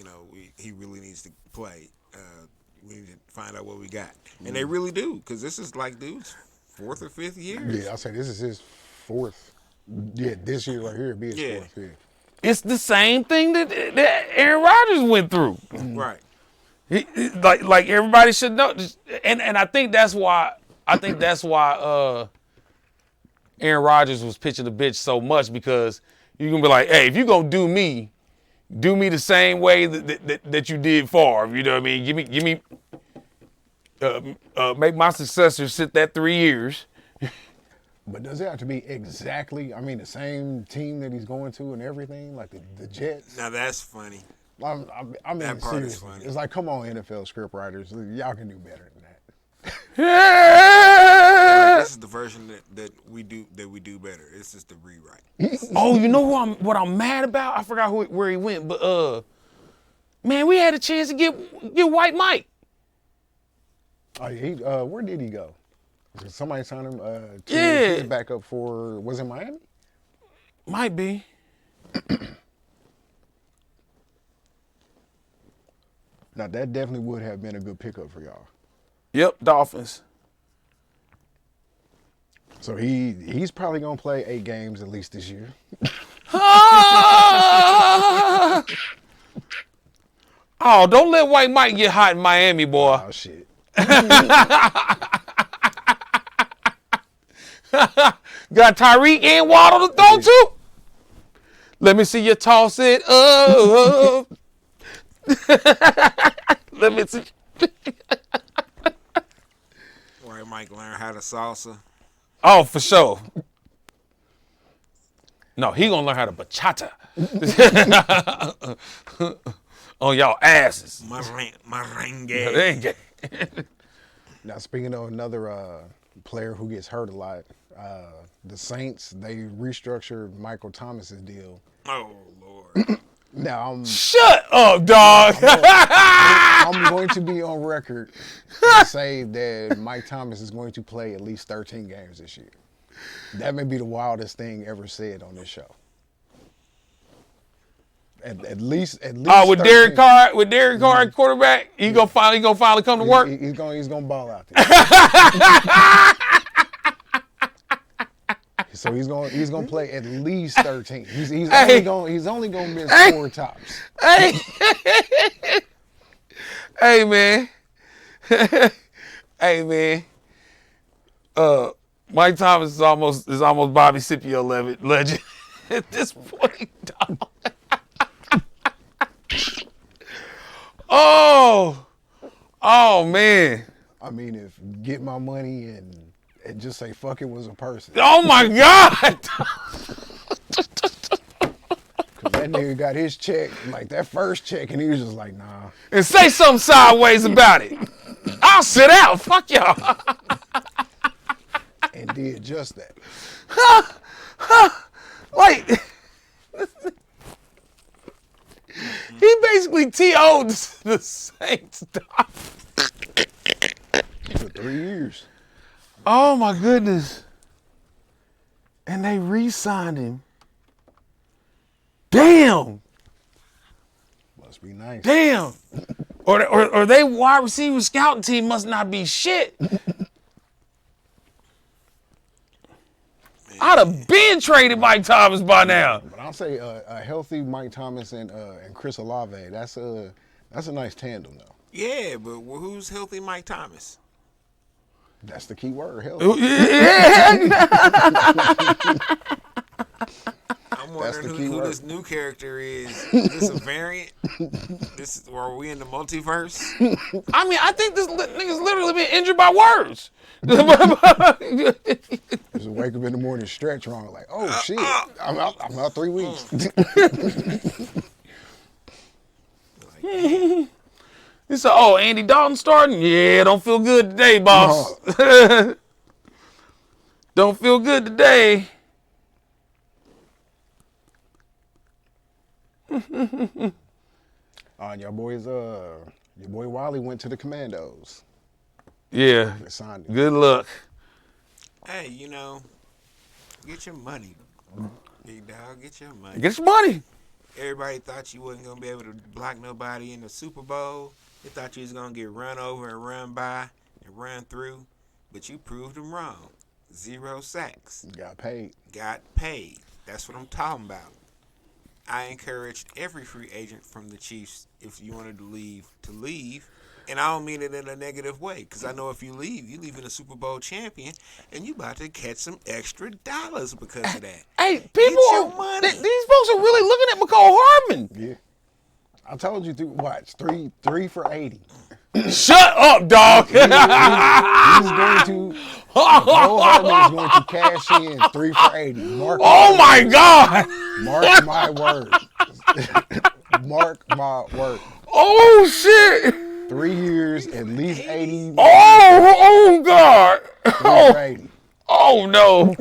He really needs to play. We need to find out what we got, and they really do because this is like dude's 4th or 5th year. Yeah, I'll say this is his 4th. Yeah, this year right here would be his 4th. Yeah. It's the same thing that Aaron Rodgers went through. Right. Like everybody should know, and I think that's why Aaron Rodgers was pitching the bitch so much because you're gonna be like, hey, if you gonna do me the same way that you did Favre. You know what I mean? Give me, make my successor sit that 3 years. But does it have to be exactly, the same team that he's going to and everything, like the Jets? Now that's funny. I mean, That part is seriously, funny. it's like, come on, NFL script writers, y'all can do better than that. this is the version that we do better. This is the rewrite. Oh, you know what I'm mad about? I forgot where he went, but man, we had a chance to get White Mike. Oh, where did he go? Somebody signed him. He's back up for. Was it Miami? Might be. Now that definitely would have been a good pickup for y'all. Yep, Dolphins. So he's probably gonna play 8 games at least this year. Oh, don't let White Mike get hot in Miami, boy. Oh shit. Got Tyreek and Waddle to throw to. Let me see you toss it up. Let me see. Right, Mike learn how to salsa. Oh, for sure. No, he gonna learn how to bachata. On y'all asses. Merengue. Now speaking of another player who gets hurt a lot, the Saints, they restructured Michael Thomas's deal. Oh Lord. Now Shut up, dog. I'm going to be on record and say that Mike Thomas is going to play at least 13 games this year. That may be the wildest thing ever said on this show. At least. Oh, with 13. Derek Carr at quarterback, he gonna finally come to work. He's gonna ball out there. So he's gonna play at least 13. He's only gonna miss 4 tops. Hey, hey man, hey man. Mike Thomas is almost Bobby Scipio legend at this point, dog. Oh man. I mean, if get my money and just say fuck it was a person. Oh my God. Cause that nigga got his check, like that first check, and he was just like, nah. And say something sideways about it. I'll sit out. Fuck y'all. And did just that. Like, he basically TO'd the Saints, dog. For 3 years. Oh my goodness. And they re-signed him. Damn. Must be nice. Damn. Or they wide receiver scouting team must not be shit. I'd have been traded Mike Thomas by now. But I'll say a healthy Mike Thomas and Chris Olave, that's a nice tandem though. Yeah, but who's healthy Mike Thomas? That's the key word, healthy. I'm wondering who this new character is. Is this a variant? Are we in the multiverse? I mean, I think this nigga's literally been injured by words. Just wake up in the morning, stretch wrong, like, oh shit, I'm out 3 weeks. He said, oh, Andy Dalton starting? Yeah, don't feel good today, boss. Don't feel good today. Your boy Wiley went to the Commandos. Yeah, They signed him. good luck. Hey, get your money, big dog. Get your money. Get your money. Everybody thought you wasn't gonna be able to block nobody in the Super Bowl. They thought you was gonna get run over and run by and run through, but you proved them wrong. 0 sacks. Got paid. Got paid. That's what I'm talking about. I encouraged every free agent from the Chiefs, if you wanted to leave. And I don't mean it in a negative way, because I know if you leaving a Super Bowl champion, and you about to catch some extra dollars because of that. Hey, people, Get your money. These folks are really looking at McCall Hardman. Yeah. I told you to watch 3 for 80. Shut up, dog. He's going to. Joe Hartman is going to cash in 3 for 80. Oh my God. Mark my word. Mark my word. Oh shit. 3 years, at least 80. Oh God. 3 for 80. Oh no.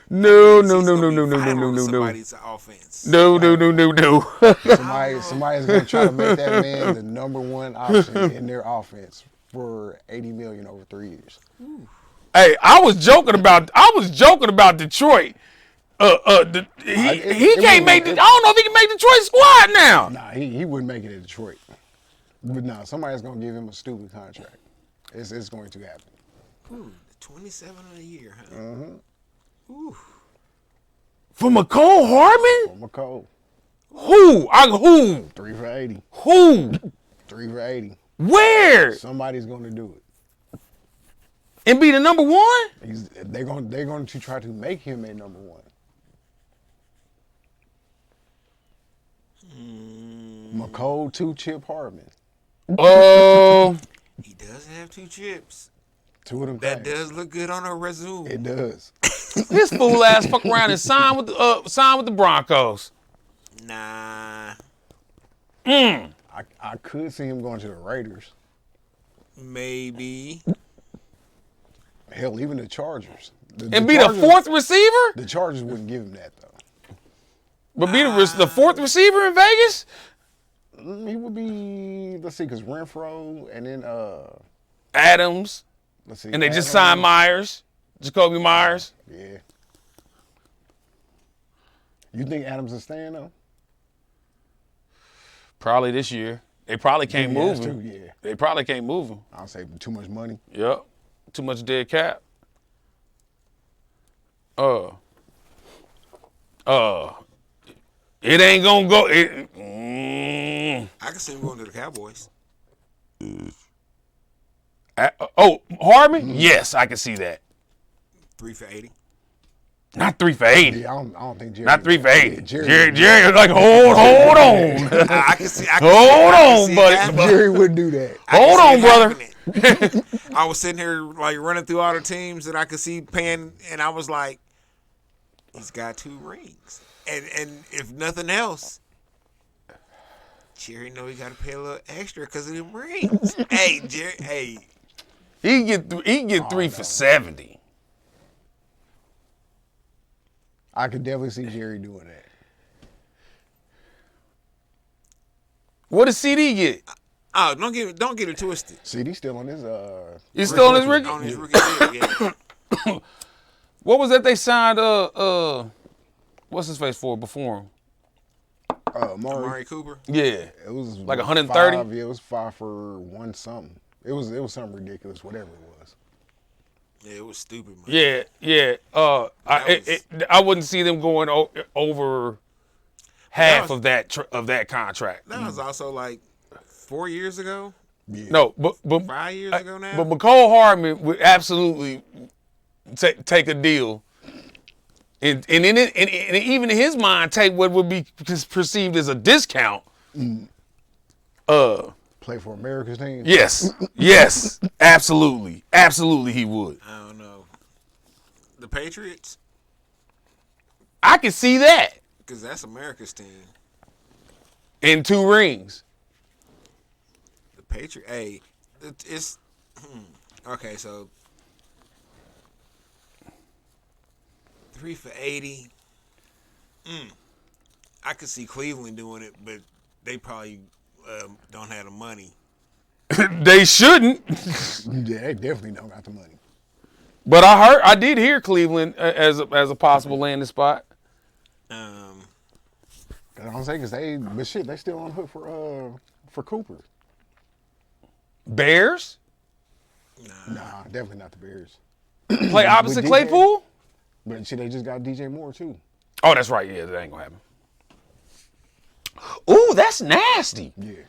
No. Somebody's offense. No. Somebody's gonna try to make that man the number one option in their offense for $80 million over 3 years. Hey, I was joking about Detroit. He can't make. I don't know if he can make Detroit squad now. Nah, he wouldn't make it in Detroit. But nah, somebody's gonna give him a stupid contract. It's going to happen. Ooh, 27 a year, huh? Mm-hmm. Ooh. For McCole Hardman? For McCole. Who? 3 for 80. Who? 3 for 80. Where? Somebody's gonna do it. And be the number one? They're going to try to make him a number one. McCole 2, Chip Hardman. Oh. He does have 2 chips. 2 of them. That things. does look good on a resume. It does. This fool ass fuck around and sign with the Broncos. Nah. I could see him going to the Raiders. Maybe. Hell, even the Chargers. And be the fourth receiver? The Chargers wouldn't give him that, though. But be the fourth receiver in Vegas? He would be, let's see, because Renfro and then, Adams. let's see. And they just signed Myers. Jacoby Myers. Yeah. You think Adams is staying, though? Probably this year. They probably can't move him. Yeah. They probably can't move him. I'll say too much money. Yep. Too much dead cap. It ain't gonna go. I can see him going to the Cowboys. Hardman? Yes, I can see that. 3 for 80. Not 3 for 80. Yeah, I don't think Jerry. Not 3 for 80. Yeah, Jerry is like, hold on. I can see. Hold on, buddy. Jerry wouldn't do that. Hold on, brother. I was sitting here like running through all the teams that I could see paying, and I was like, he's got 2 rings, and if nothing else, Jerry know he got to pay a little extra because of them rings. Hey, Jerry. Hey, He can get 3 for 70. I could definitely see Jerry doing that. What does CD get? oh, don't get it twisted. CD's still on his He's still on his rookie? On his rookie deal, yeah. What was that they signed what's his face for before him? Amari. Cooper. Yeah. It was Like 130? 5, yeah, it was 5 for 1 something. It was something ridiculous, whatever it was. Yeah, it was stupid, man. Yeah. I wouldn't see them going over half of that contract. That was also like 4 years ago. Yeah. No, but 5 years ago now. But McCole Hardman would absolutely take a deal, and even in his mind, take what would be perceived as a discount. Play for America's team. Yes, absolutely, he would. I don't know. The Patriots, I can see that because that's America's team. in 2 rings. The Patriot, hey, it's okay. So 3 for 80. I could see Cleveland doing it, but they probably don't have the money. They shouldn't, Yeah, they definitely don't got the money. but I did hear Cleveland as a possible landing spot. I don't say because they still on the hook for Cooper. Bears Nah, definitely not the Bears. play opposite DJ? Claypool. But shit, they just got DJ Moore too. Oh, that's right. Yeah, that ain't gonna happen. Ooh, that's nasty. Yeah.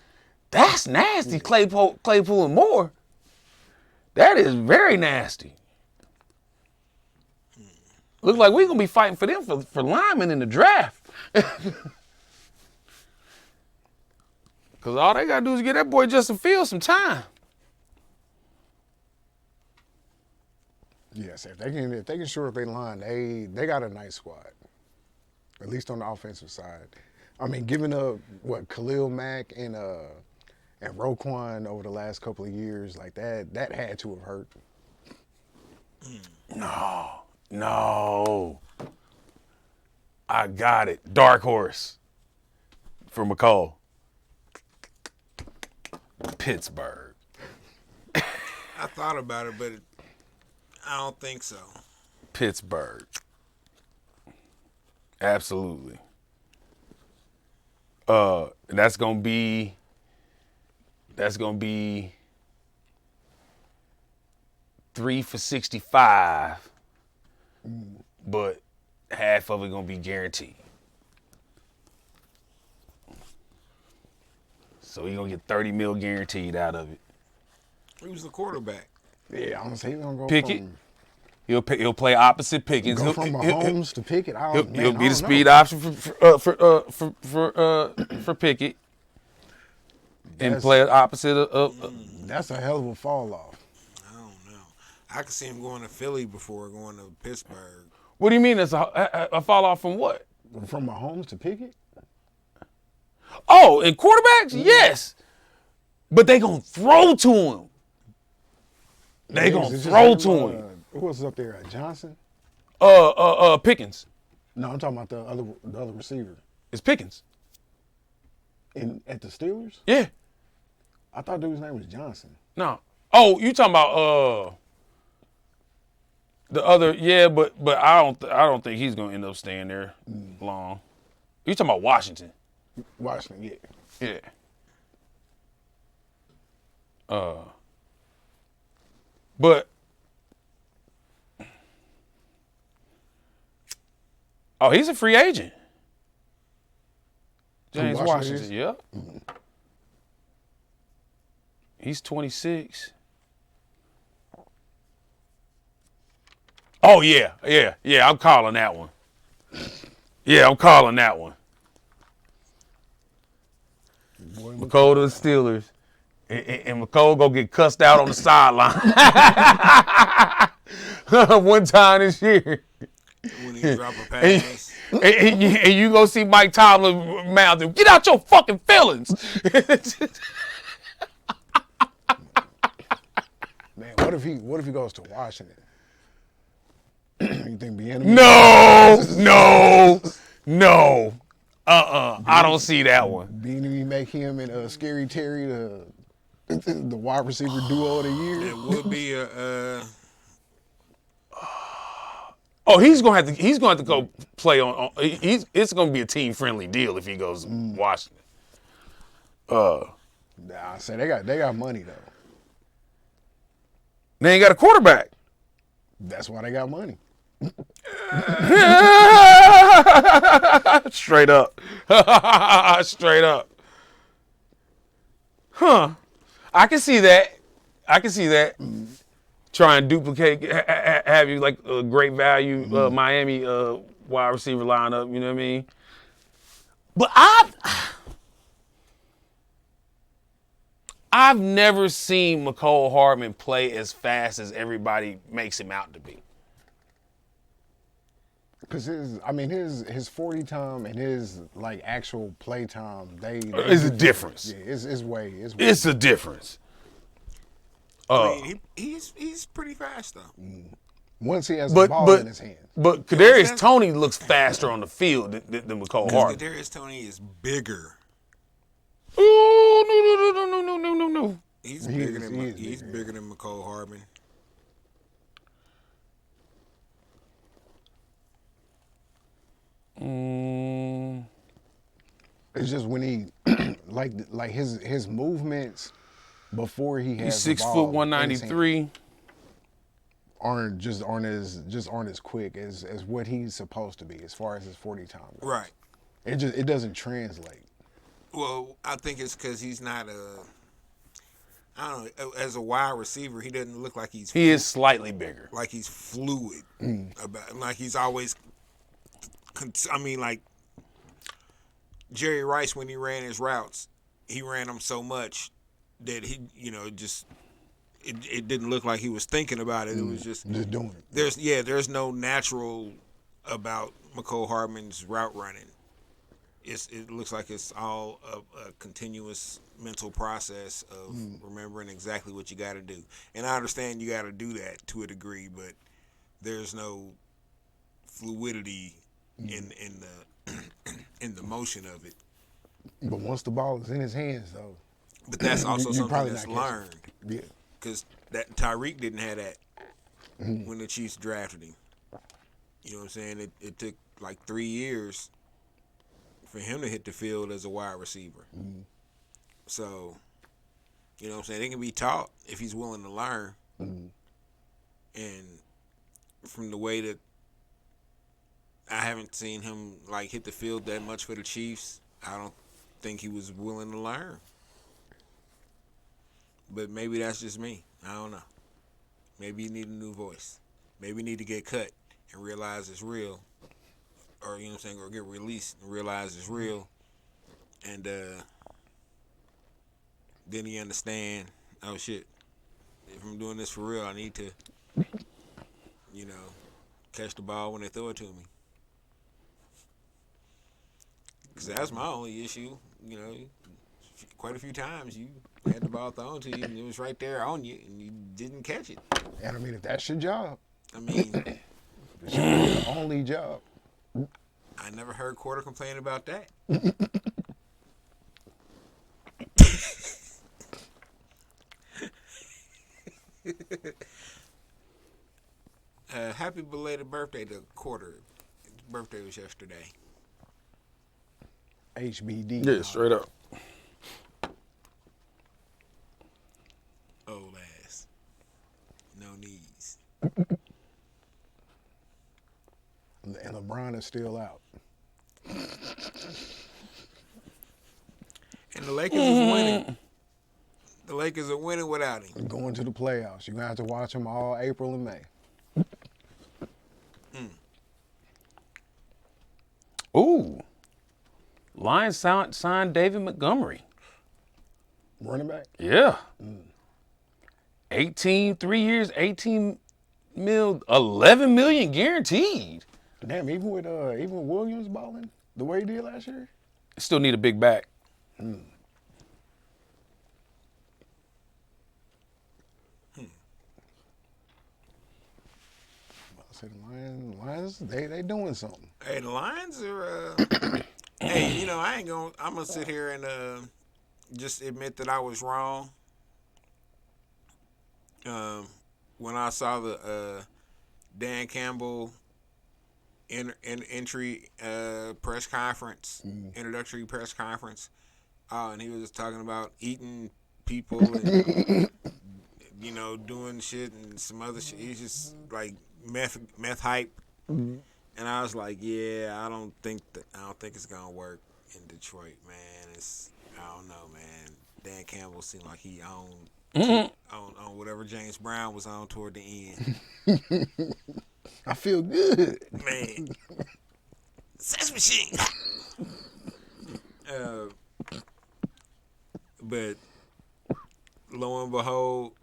That's nasty, Claypool and Moore. That is very nasty. Looks like we're going to be fighting for them for linemen in the draft. Because all they got to do is get that boy Justin Fields some time. Yes, if they can shore up their line, they got a nice squad. At least on the offensive side. I mean, giving up Khalil Mack and Roquan over the last couple of years, like that had to have hurt. No. I got it. Dark horse for McCall. Pittsburgh. I thought about it, but I don't think so. Pittsburgh. Absolutely. That's gonna be 3 for 65, but half of it gonna be guaranteed. So he gonna get 30 mil guaranteed out of it. Who's the quarterback? Yeah, I'm gonna say he's gonna go Pickett. He'll play opposite Pickens. Go from Mahomes to Pickett. He'll be the speed option for Pickett, and play opposite of. That's a hell of a fall off. I don't know. I could see him going to Philly before going to Pittsburgh. What do you mean? It's a fall off from what? From Mahomes to Pickett? Oh, and quarterbacks, yes, but they gonna throw to him. They gonna throw to him. Who was up there? Johnson? Pickens. No, I'm talking about the other receiver. It's Pickens. At the Steelers? Yeah. I thought dude's name was Johnson. No. Oh, you talking about the other? Yeah, but I don't think he's gonna end up staying there long. You talking about Washington? Washington, yeah. Yeah. But he's a free agent. James Washington. Yep. Mm-hmm. He's 26. Oh yeah. I'm calling that one. Yeah, I'm calling that one. McCall to the Steelers. And McCall go get cussed out on the sideline. One time this year. When he drop a pass. And you go see Mike Tomlin mouth him, get out your fucking feelings. Man, what if he goes to Washington? You think Bieniemy? No. I don't see that one. Bieniemy make him and Scary Terry the wide receiver duo of the year. It would be a. Oh, he's gonna have to go play on. It's gonna be a team friendly deal if he goes to Washington. Nah, I say they got money though. They ain't got a quarterback. That's why they got money. Straight up. Straight up. Huh. I can see that. Try and duplicate, have you like a great value Miami wide receiver lineup, you know what I mean? But I've never seen McCole Hardman play as fast as everybody makes him out to be. Because his 40 time and his like actual play time, it's a difference. Yeah, it's way. It's a difference. I mean, he's pretty fast though. Once he has the ball in his hand. But Kadarius Toney looks faster on the field than McCole Hardman. Kadarius Toney is bigger. Oh no. He's bigger than McCole Hardman. It's just when he like his movements before he has He's 6 the ball foot 193. Aren't as quick as what he's supposed to be as far as his 40 time goes. Right. It doesn't translate. Well, I think it's because he's not I don't know. As a wide receiver, he doesn't look like he's. He is slightly bigger. Like he's fluid about. Like he's always. I mean, like Jerry Rice when he ran his routes, he ran them so much that he, just it didn't look like he was thinking about it. It was just doing it. There's no natural about McCole Hardman's route running. It looks like it's all a continuous mental process of remembering exactly what you got to do. And I understand you got to do that to a degree, but there's no fluidity in the in the motion of it. But once the ball is in his hands, though, But that's also you something probably that's not catching learned. yeah. Because that Tyreek didn't have that when the Chiefs drafted him. You know what I'm saying? It took like 3 years for him to hit the field as a wide receiver. So, you know what I'm saying? It can be taught if he's willing to learn. And from the way that I haven't seen him like hit the field that much for the Chiefs, I don't think he was willing to learn. But maybe that's just me. I don't know. Maybe you need a new voice. Maybe you need to get cut and realize it's real. Or, you know what I'm saying, or get released and realize it's real. And then you understand, oh shit, if I'm doing this for real, I need to, you know, catch the ball when they throw it to me. Because that's my only issue. You know, quite a few times you had the ball thrown to you and it was right there on you and you didn't catch it. And I mean, if that's your job, I mean, it's your only job. I never heard Quarter complain about that. Happy belated birthday to Quarter. His birthday was yesterday. HBD. Yeah, straight up. Old ass. No knees. And LeBron is still out. And the Lakers is winning. The Lakers are winning without him. Going to the playoffs. You're going to have to watch him all April and May. Ooh. Lions signed David Montgomery. Running back? Yeah. 3 years, 18 mil, 11 million guaranteed. Damn, even with Williams balling the way he did last year? Still need a big back. I said the Lions, they doing something. Hey, the Lions are. Hey, you know, I'm gonna sit here and just admit that I was wrong. When I saw the Dan Campbell entry press conference, introductory press conference, and he was talking about eating people and you know doing shit and some other shit. He's just like meth hype, and I was like, yeah, I don't think it's gonna work in Detroit, man. I don't know, man. Dan Campbell seemed like he owned on whatever James Brown was on toward the end. I feel good, Man, sex machine. But lo and behold,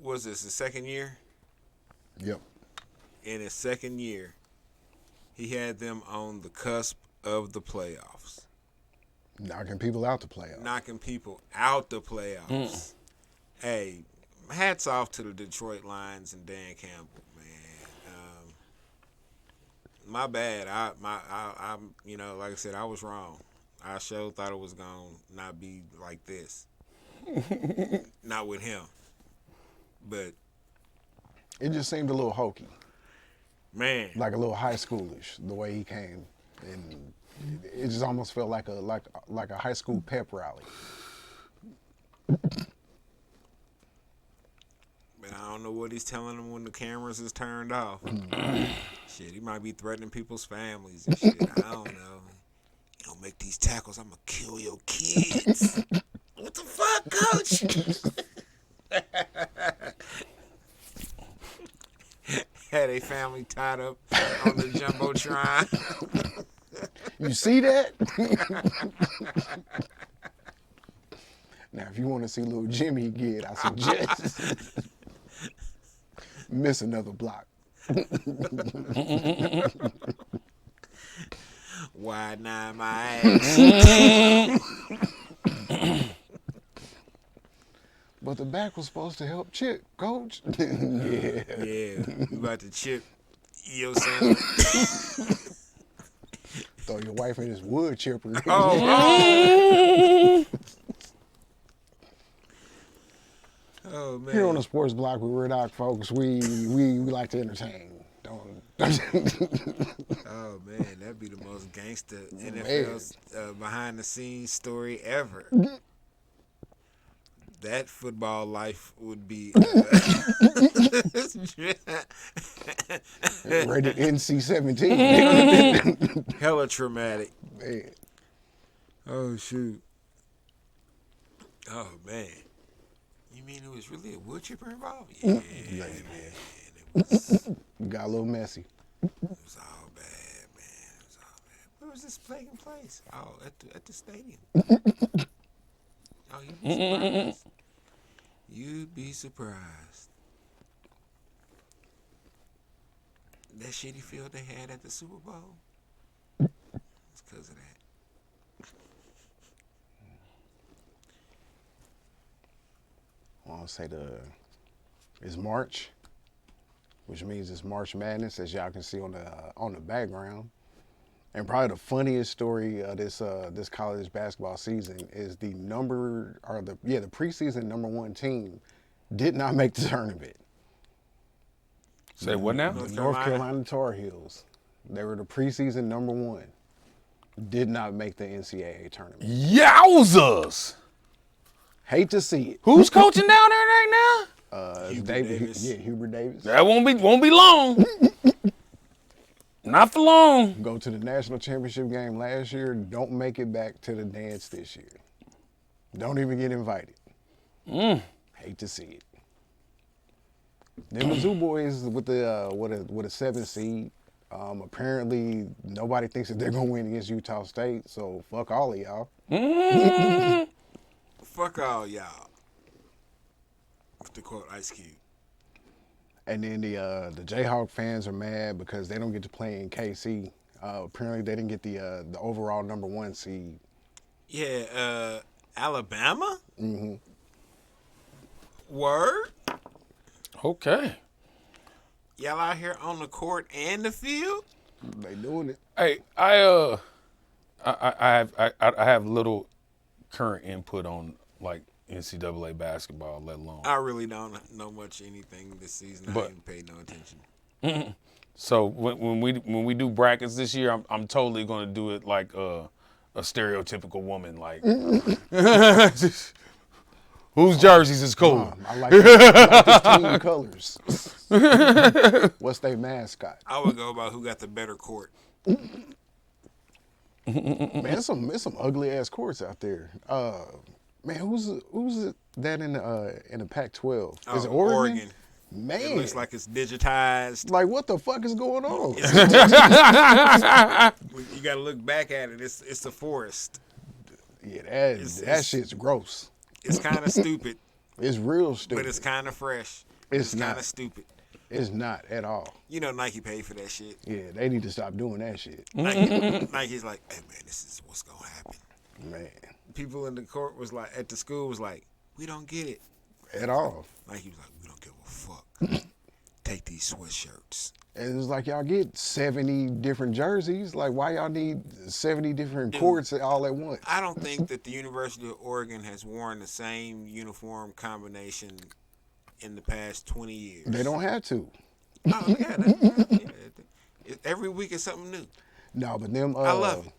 was this his second year? Yep. In his second year, he had them on the cusp of the playoffs. Knocking people out the playoffs. Knocking people out the playoffs. Hey, hats off to the Detroit Lions and Dan Campbell, man. My bad. I you know, like I said, I was wrong. I sure thought it was gonna not be like this. Not with him. But It just seemed a little hokey. man, Like a little high schoolish, the way he came. And it just almost felt like a high school pep rally. man, I don't know what he's telling them when the cameras is turned off. Shit, he might be threatening people's families and shit. I don't know. You don't make these tackles, I'm gonna kill your kids. What the fuck, coach? Had a family tied up on the Jumbotron. You see that? Now, if you want to see little Jimmy get, I suggest miss another block. Wide nine my ass. But the tackle's supposed to help chip, coach. Yeah. Yeah, you about to chip your son. Throw your wife in his wood chipper. Oh, oh man. Here on the Sports Block with Riddock, folks, we like to entertain. Don't. Oh man, that'd be the most gangster NFL behind the scenes story ever. That football life would be Rated NC-17. hella traumatic. Man. Oh shoot. Oh man. You mean it was really a wood chipper involved? Yeah, man. It Got a little messy. was all bad, man. It was all bad. Where was this taking place? Oh, at the stadium. Oh, you'd be surprised. You'd be surprised. That shitty field they had at the Super Bowl. It's because of that. I'll say it's March, which means it's March Madness, as y'all can see on the background. And probably the funniest story of this college basketball season is the preseason number 1 team did not make the tournament. Say what now? The North Carolina Tar Heels. They were the preseason number 1. Did not make the NCAA tournament. Yowzers! Hate to see it. Who's coaching down there right now? Hubert Davis. Yeah, Hubert Davis. That won't be long. Not for long. Go to the national championship game last year. Don't make it back to the dance this year. Don't even get invited. Hate to see it. Then Mizzou boys with a 7 seed. Apparently nobody thinks that they're gonna win against Utah State. So fuck all of y'all. Fuck all y'all. To quote Ice Cube. And then the Jayhawk fans are mad because they don't get to play in KC. Apparently they didn't get the overall number 1 seed. Yeah, Alabama? Mm-hmm. Word? Okay. Y'all out here on the court and the field? They doing it. Hey, I have little current input on like NCAA basketball, let alone. I really don't know much anything this season. I ain't paid no attention. So when we do brackets this year, I'm totally gonna do it like a stereotypical woman, like whose jerseys is cool. I like this team colors. What's their mascot? I would go about who got the better court. Man, there's some ugly ass courts out there. Man, who's that in the Pac-12? Is it Oregon? Man, It looks like it's digitized. like what the fuck is going on? You got to look back at it. It's a forest. Yeah, that shit's gross. It's kind of stupid, It's real stupid. but it's kind of fresh. It's kind not. of stupid. It's not at all. You know Nike paid for that shit. Yeah, they need to stop doing that shit. Nike's like, hey man, this is what's gonna happen. Man, People in the court was like, at the school was like, we don't get it. at all. Nike was like, we don't give a fuck. Take these sweatshirts. And it's like y'all get 70 different jerseys. Like, why y'all need 70 different courts all at once? I don't think that the University of Oregon has worn the same uniform combination in the past 20 years. They don't have to. Oh, yeah. Every week is something new. No, but them. I love it,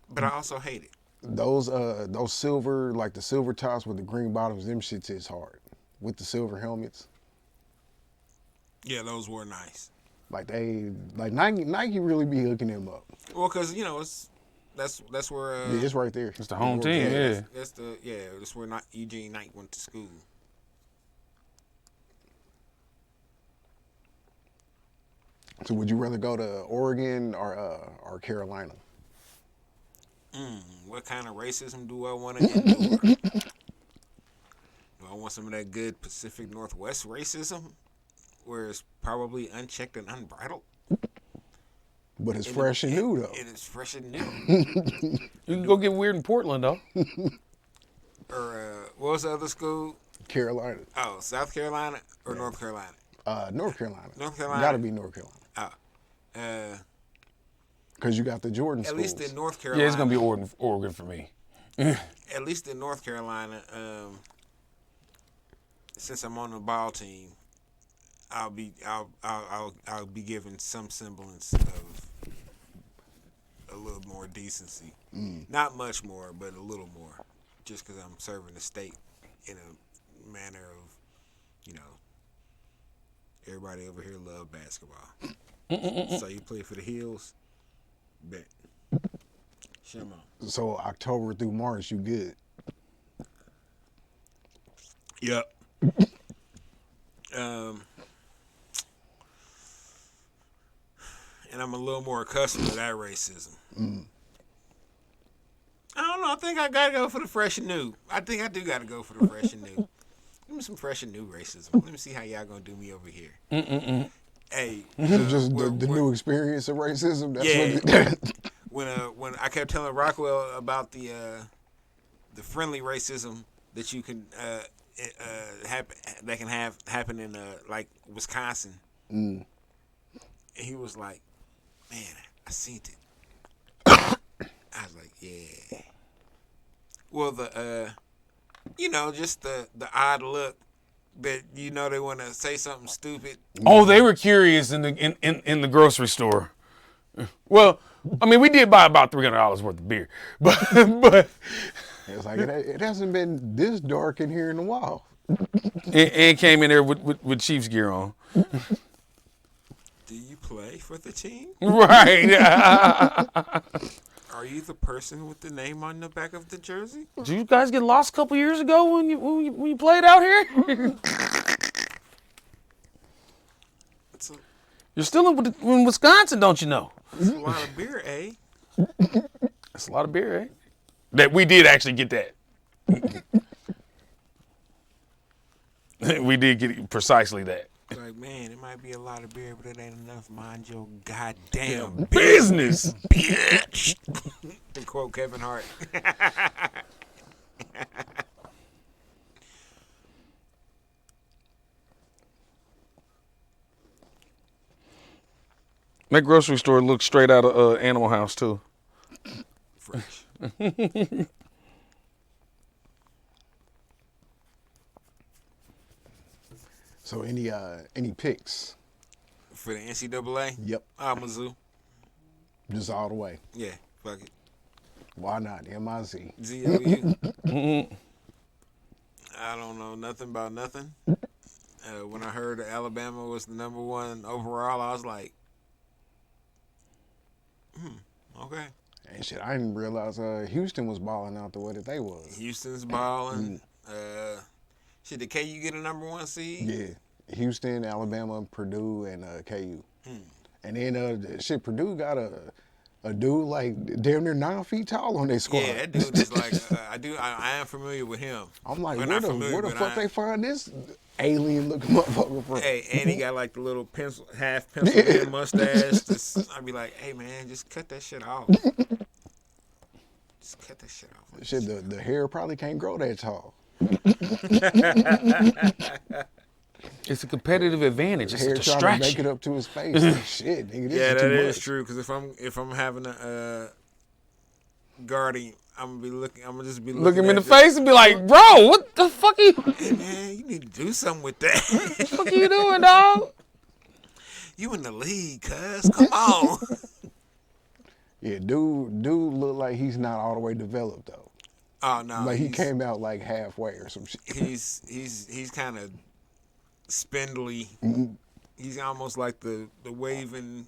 but I also hate it. Those silver, like the silver tops with the green bottoms, them shits is hard. With the silver helmets. Yeah, those were nice. Like Nike really be hooking them up. Well, because that's where Yeah, it's right there. It's the home team, yeah. That's where Eugene Knight went to school. So would you rather go to Oregon or Carolina? What kind of racism do I want to endure? Do I want some of that good Pacific Northwest racism, where it's probably unchecked and unbridled? But it's fresh and new though. It is fresh and new. You can go get weird in Portland though. Or what was the other school? Carolina. Oh, South Carolina or North Carolina? North Carolina. North Carolina. Gotta be North Carolina. Because you got the Jordan At schools. least in North Carolina. Yeah, it's gonna be Oregon for me. At least in North Carolina, since I'm on the ball team, I'll be given some semblance of a little more decency. Not much more, but a little more, just because I'm serving the state in a manner of, everybody over here love basketball. So you play for the Heels, bet. Shame on. So October through March, you good. Yep. And I'm a little more accustomed to that racism. I don't know. I think I gotta go for the fresh and new. I think I do gotta go for the fresh and new. Give me some fresh and new racism. Let me see how y'all gonna do me over here. Hey, Just the new experience of racism. That's Yeah. what when I kept telling Rockwell about the friendly racism that you can happen in like Wisconsin, and he was like, "Man, I seen it." I was like, "Yeah." Well, just the odd look that they want to say something stupid. Oh, they were curious in the grocery store. Well, I mean, we did buy about $300 worth of beer, but it's like it hasn't been this dark in here in a while. and came in there with Chiefs gear on. Do you play for the team? Right. Are you the person with the name on the back of the jersey? Did you guys get lost a couple years ago when you played out here? You're still in Wisconsin, don't you know? It's a lot of beer, eh? That's a lot of beer, eh? That we did actually get that. We did get precisely that. Like, man, it might be a lot of beer, but it ain't enough. Mind your goddamn Business. bitch. To quote Kevin Hart. That grocery store looks straight out of Animal House too. Fresh. So any picks? For the NCAA? Yep. Mizzou. Just all the way. Yeah, fuck it. Why not? MIZ. ZOU. I don't know nothing about nothing. When I heard that Alabama was the number one overall, I was like, okay. And shit, I didn't realize Houston was balling out the way that they was. Houston's balling. Did KU get a number one seed? Yeah. Houston, Alabama, Purdue, and KU. And then Purdue got a dude like damn near 9 feet tall on their squad. Yeah, that dude is like I am familiar with him. I'm like, We're where not the familiar, fuck they find this alien looking motherfucker from? Hey, and he got like the little half pencil in mustache. I'd be like, hey man, just cut that shit off. Just cut that shit off. Shit, the hair probably can't grow that tall. It's a competitive advantage. It's a Hair trying to make distraction. it up to his face. Like, shit, nigga, this Yeah, is that too is much. true. Because if I'm having a guarding, I'm gonna just be Look him in the at face and be like, bro, what the fuck are you? Hey man, you need to do something with that. What the fuck are you doing, dog? You in the league, cuz. Come on. Yeah, dude look like he's not all the way developed though. Oh no, Like he came out like halfway or some shit. He's kind of spindly. He's almost like the waving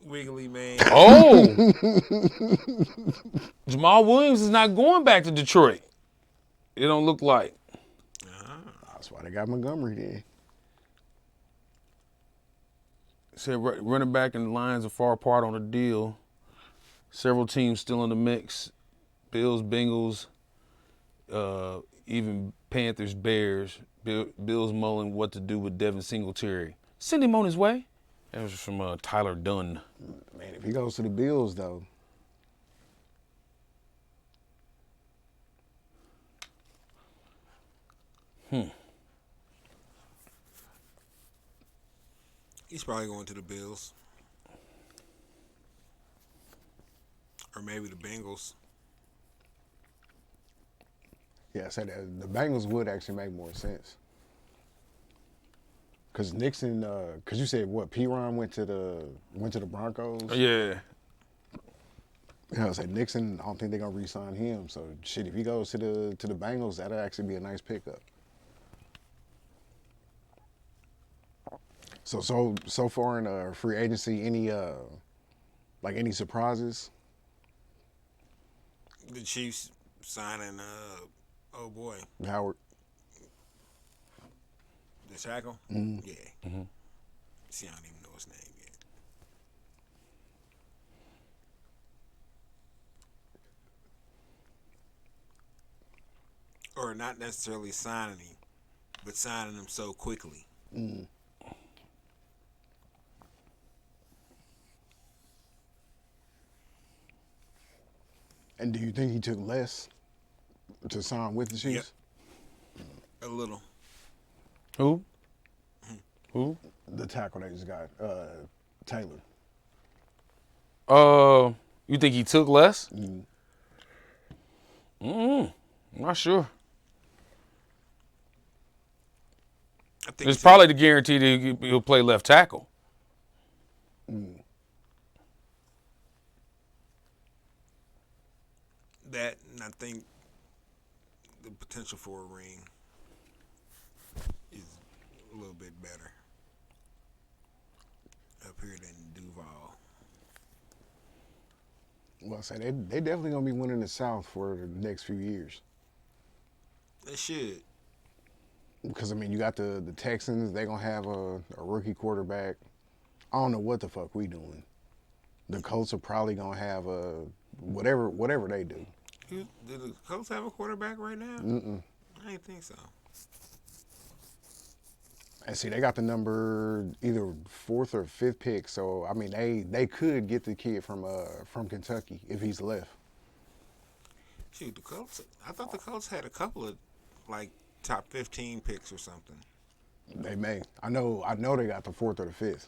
wiggly man. Oh, Jamal Williams is not going back to Detroit. It don't look like. That's why they got Montgomery there. Said running back and Lions are far apart on a deal. Several teams still in the mix. Bills, Bengals, even Panthers, Bears. Bills mulling what to do with Devin Singletary. Send him on his way. That was from Tyler Dunn. Man, if he goes to the Bills though, He's probably going to the Bills. Or maybe the Bengals. Yeah, I said that the Bengals would actually make more sense. Cause Nixon, cause you said what? P-Ron went to the Broncos. Yeah. Yeah, I said Nixon. I don't think they're gonna re-sign him. So shit, if he goes to the Bengals, that'll actually be a nice pickup. So far in free agency, any surprises? The Chiefs signing, oh boy, Howard. the tackle? Mm-hmm. Yeah. See, I don't even know his name yet. Or not necessarily signing him, but signing him so quickly. Mm. And do you think he took less to sign with the Chiefs? A little. Who? Who? The tackle they just got, Taylor. You think he took less? Mm. I'm not sure. I think It's probably the guarantee that he'll play left tackle. Mm. that, and I think the potential for a ring is a little bit better up here than Duval. Well, I say they definitely gonna be winning the South for the next few years. They should. Because I mean, you got the Texans. They gonna have a rookie quarterback. I don't know what the fuck we doing. The Colts are probably gonna have a whatever they do. Do the Colts have a quarterback right now? Mm-mm. I didn't think so. And see, they got the number either 4th or 5th pick. So I mean, they could get the kid from Kentucky if he's left. Shoot, the Colts. I thought the Colts had a couple of like top 15 picks or something. They may. I know they got the 4th or the 5th.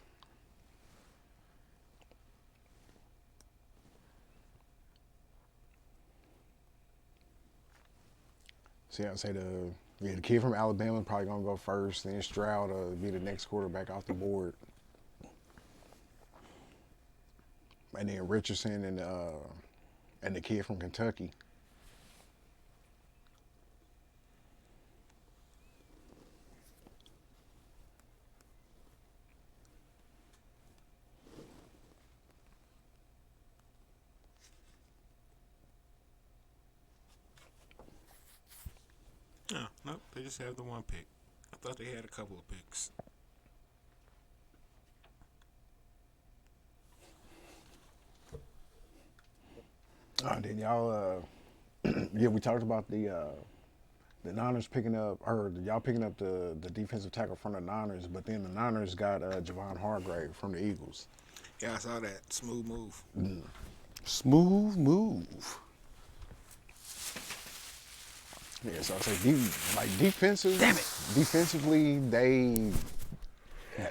See, I'd say the kid from Alabama probably gonna go first. Then Stroud be the next quarterback off the board. And then Richardson and the kid from Kentucky. No, nope. They just have the one pick. I thought they had a couple of picks. Then y'all, yeah, we talked about the Niners picking up, or y'all picking up the defensive tackle from the Niners, but then the Niners got Javon Hargrave from the Eagles. Yeah, I saw that. Smooth move. Mm. Smooth move. Yeah, so I say defensively,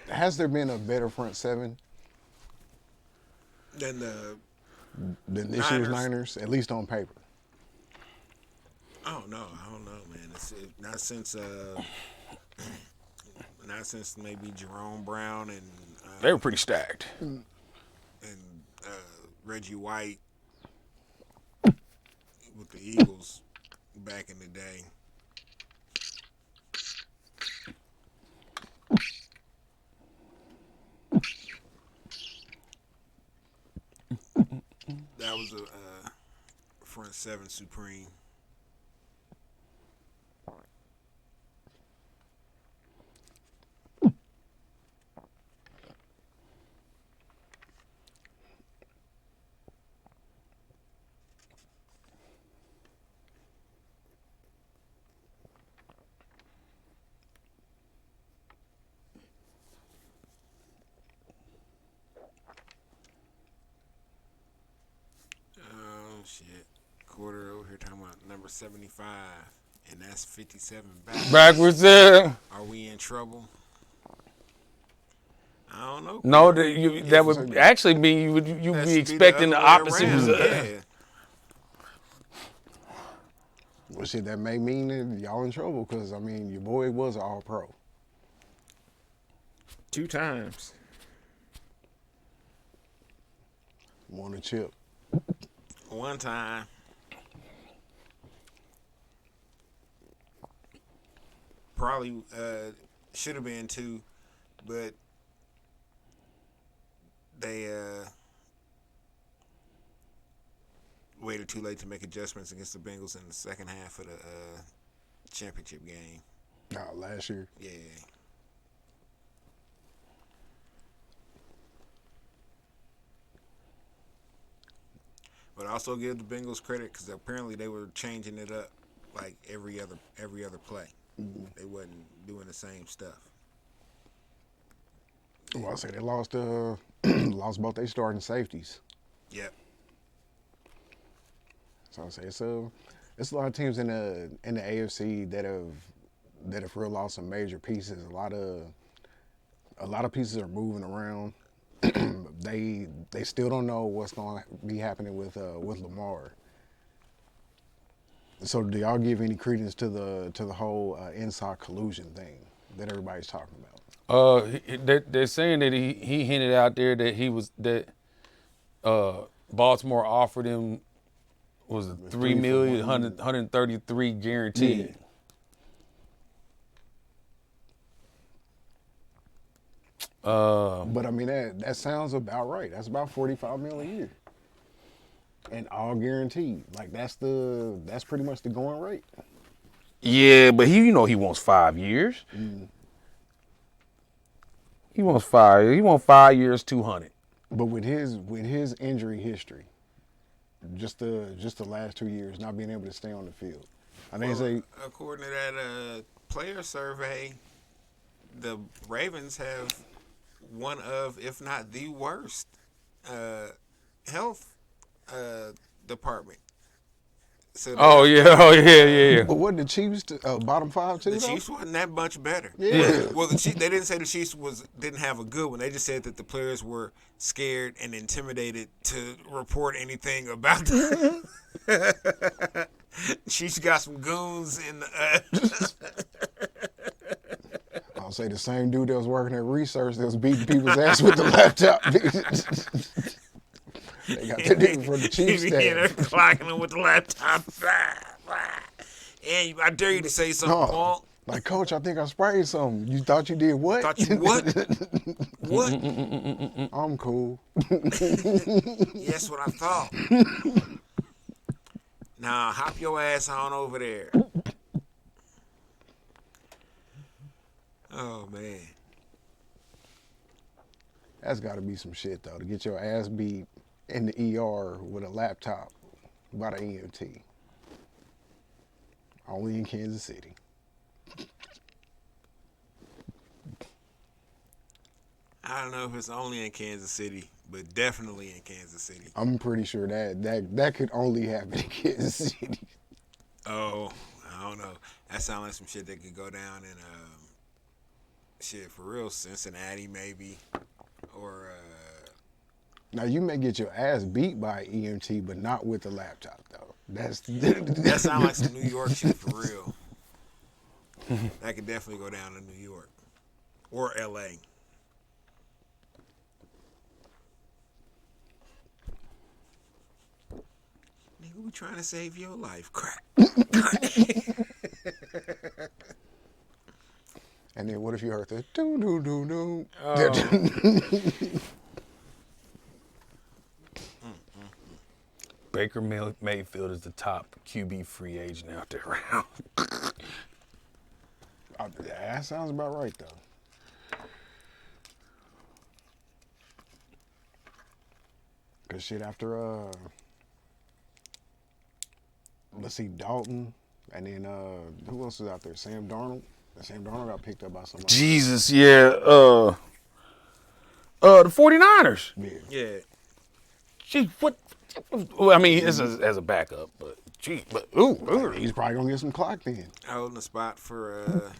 has there been a better front seven Then the than this year's Niners, at least on paper? I don't know, man. Not since maybe Jerome Brown and They were pretty stacked. and Reggie White with the Eagles back in the day. That was a front seven supreme. Oh shit! Quarter over here talking about number 75. And that's 57 Backwards there. Are we in trouble? I don't know. No, Quinn. that would actually mean you'd That's be expecting the other way opposite around. result. Yeah. Well, shit, that may mean that y'all in trouble because, I mean, your boy was an all-pro. 2 times. Won a chip. One time. Probably should have been 2, but they waited too late to make adjustments against the Bengals in the second half of the championship game. Last year. Yeah. But also give the Bengals credit because apparently they were changing it up like every other play. Mm-hmm. They wasn't doing the same stuff. Well, I say they lost lost both their starting safeties. Yep. So I say it's a lot of teams in the AFC that have really lost some major pieces. A lot of pieces are moving around. They still don't know what's going to be happening with Lamar. So do y'all give any credence to the whole inside collusion thing that everybody's talking about? They're saying that he hinted out there that Baltimore offered him was it $3 million, 133 guaranteed. Yeah. But I mean that sounds about right. That's about $45 million a year, and all guaranteed. Like that's pretty much the going rate. Yeah, but he wants 5 years. He wants 5. He wants 5 years, 200. But with his injury history, just the last 2 years not being able to stay on the field, I think according to that player survey, the Ravens have one of, if not the worst, health department. So yeah. But what the Chiefs bottom 5 too? The Chiefs wasn't that much better. Yeah. Well, they didn't say the Chiefs didn't have a good one. They just said that the players were scared and intimidated to report anything about them. Chiefs got some goons in the. I'll say the same dude that was working at research that was beating people's ass with the laptop. They got the dude from the Chiefs He be in there staff. clocking them with the laptop. And I dare you to say something, Paul. Like, Coach, I think I sprayed something. You thought you did what? Thought you what? What? I'm cool. Yes, what I thought. Now, hop your ass on over there. Oh, man. That's got to be some shit, though, to get your ass beat in the ER with a laptop by the EMT. Only in Kansas City. I don't know if it's only in Kansas City, but definitely in Kansas City. I'm pretty sure that could only happen in Kansas City. Oh, I don't know. That sounds like some shit that could go down in, shit, for real, Cincinnati maybe, or Now, you may get your ass beat by an EMT, but not with the laptop, though. that sounds like some New York shit for real. That could definitely go down in New York or LA. Nigga, we trying to save your life, crack. And then what if you heard the doo-doo-doo-doo? Baker Mayfield is the top QB free agent out there around. That sounds about right, though. Cause shit, after let's see, Dalton, and then who else is out there? Sam Darnold. Sam Darnold got picked up by somebody. Jesus, yeah. The 49ers. Yeah. Yeah. Gee, what? Well, I mean, it's as a backup, but Gee, but He's probably gonna get some clock then. Holding the spot for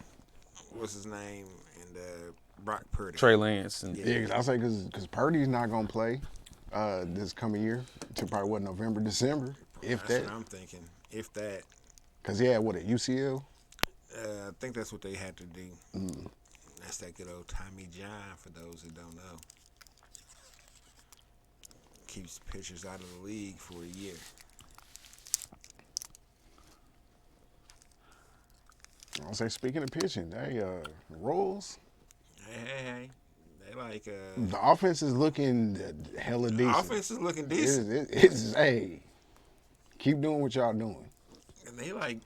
what's his name and Brock Purdy. Trey Lance and Yeah, cause I say because Purdy's not gonna play this coming year to probably what November, December, if That's that. what I'm thinking. If that. Cause he had what a UCL. I think that's what they had to do. That's that good old Tommy John for those who don't know. Keeps pitchers out of the league for a year. I'll say speaking of pitching, they Royals. Hey. They like The offense is looking hella decent. offense is looking decent. It's hey, keep doing what y'all doing. And they like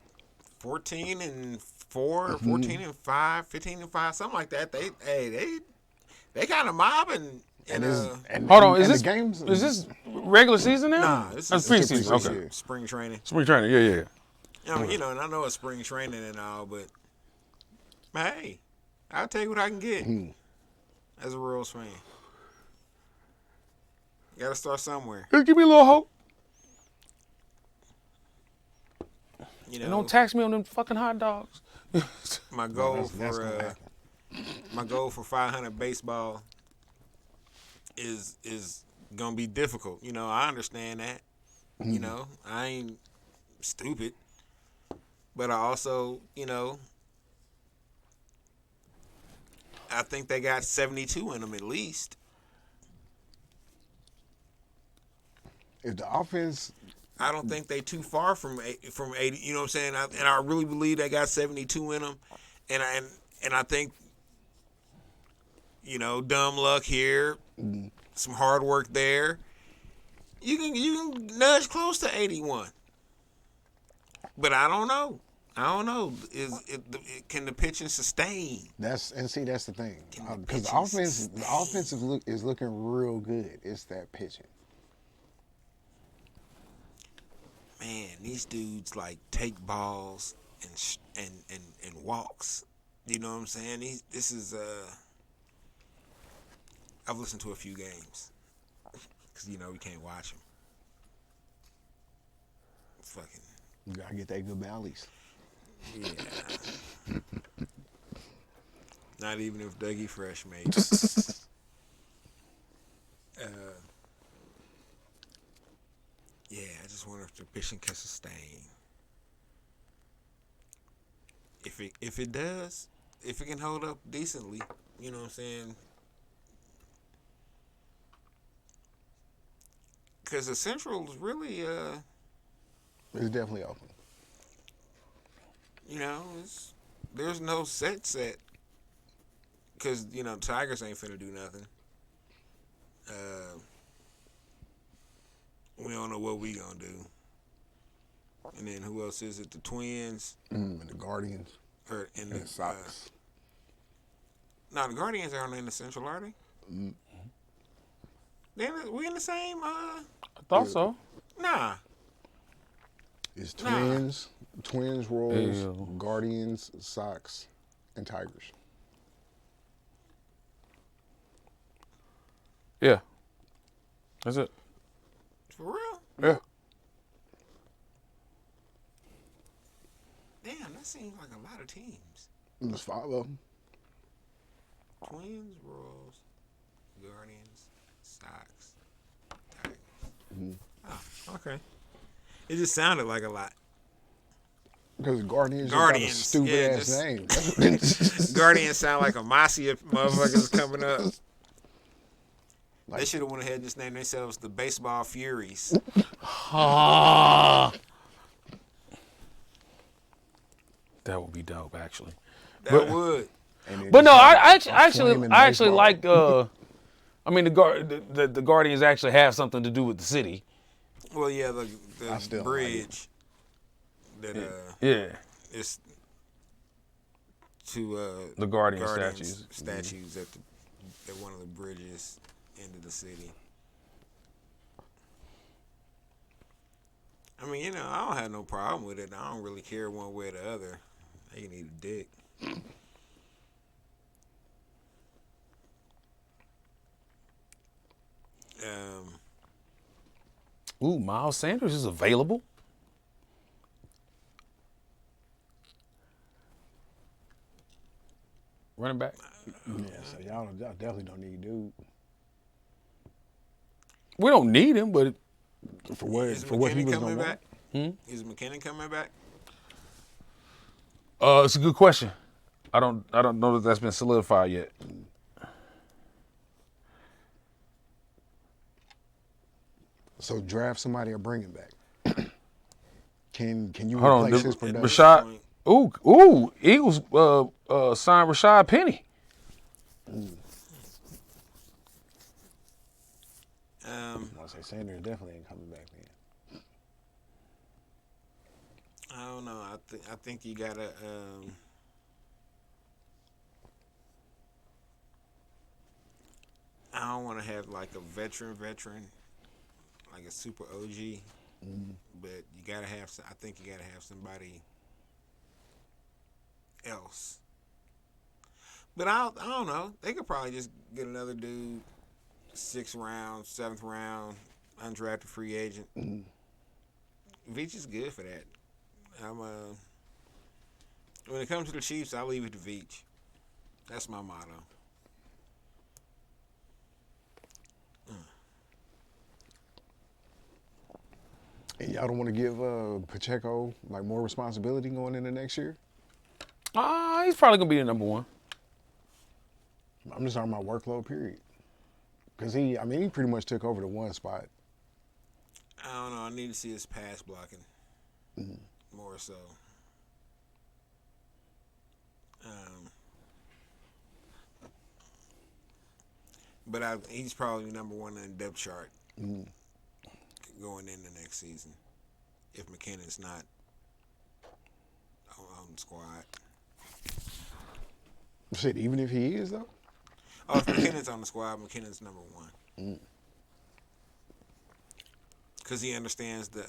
14 and 4, 14 and 5, 15 and 5, something like that. They kind of mobbing. And hold on, and is the this games? is this regular season now? Nah, this That's is preseason. Okay, spring training. spring training. Yeah. I mean, and I know it's spring training and all, but hey, I'll take what I can get as a Royals fan. Got to start somewhere. Just give me a little hope. You And know, don't tax me on them fucking hot dogs. my goal that's for gonna happen. my goal for 500 baseball is gonna be difficult. You know, I understand that. You know, I ain't stupid, but I also, you know, I think they got 72 in them at least. If the offense, I don't think they too far from 80. You know what I'm saying? And I really believe they got 72 in them, and I think, you know, dumb luck here, some hard work there. You can nudge close to 81, but I don't know. Can the pitching sustain? that's the thing. Can the Because the pitching offense is looking real good. It's that pitching. Man, these dudes like take balls and walks. You know what I'm saying? This is I've listened to a few games because you know we can't watch them. Fucking You gotta get that good balance. yeah. Not even if Dougie Fresh made it. Yeah, I just wonder if the pitching can sustain. If it does, if it can hold up decently, you know what I'm saying? Because the Central is really, It's definitely open. you know, there's no set. Because, you know, Tigers ain't finna do nothing. We don't know what we gonna do. And then who else is it? The Twins And the Guardians and and the Sox. No, the Guardians aren't in the Central, are they? We in the same. I thought so. Nah. It's Nah. Twins, Royals, Ew. Guardians, Sox, and Tigers. Yeah, that's it. For real? Yeah. Damn, that seems like a lot of teams. There's 5 of them. Twins, Royals, Guardians, Sox, Tigers. Oh, okay. It just sounded like a lot. Because Guardians Guardians, just got a yeah, stupid ass name. Guardians sound like a Masia motherfuckers coming up. Like- They should have went ahead and just named themselves the Baseball Furies. That would be dope, actually. That would. And it But no, just I had a actually flaming actually baseball. like. I mean, the Guardians actually have something to do with the city. Well, yeah, I the still bridge that Yeah. is to The Guardian Guardians statues. statues at one of the bridges into the city. I mean, you know, I don't have no problem with it. I don't really care one way or the other. They can eat a dick. Ooh, Miles Sanders is available. running back. Yeah, so y'all definitely don't need dude. We don't need him, but For what Is for what he McKinnon was coming gonna back? want. Is McKinnon coming back? it's a good question. I don't know that that's been solidified yet. So draft somebody or bring him back. Can you Hold on, replace his production? Rashad. Ooh, Eagles signed Rashad Penny. I say Sanders definitely ain't coming back then. I don't know. I think you gotta. I don't want to have like a veteran, like a super OG, but you gotta have. I think you gotta have somebody else. But I don't know. They could probably just get another dude, 6th round, 7th round, undrafted free agent. Veach is good for that. When it comes to the Chiefs, I leave it to Veach. That's my motto. And y'all don't want to give Pacheco like more responsibility going into next year? He's probably gonna be the number one. I'm just talking about workload period. Because he pretty much took over the one spot. I don't know. I need to see his pass blocking more so. But he's probably number one in the depth chart going into next season. If McKinnon's not on the squad. Shit, even if he is though? Oh, if McKinnon's on the squad, McKinnon's number one. Because he understands the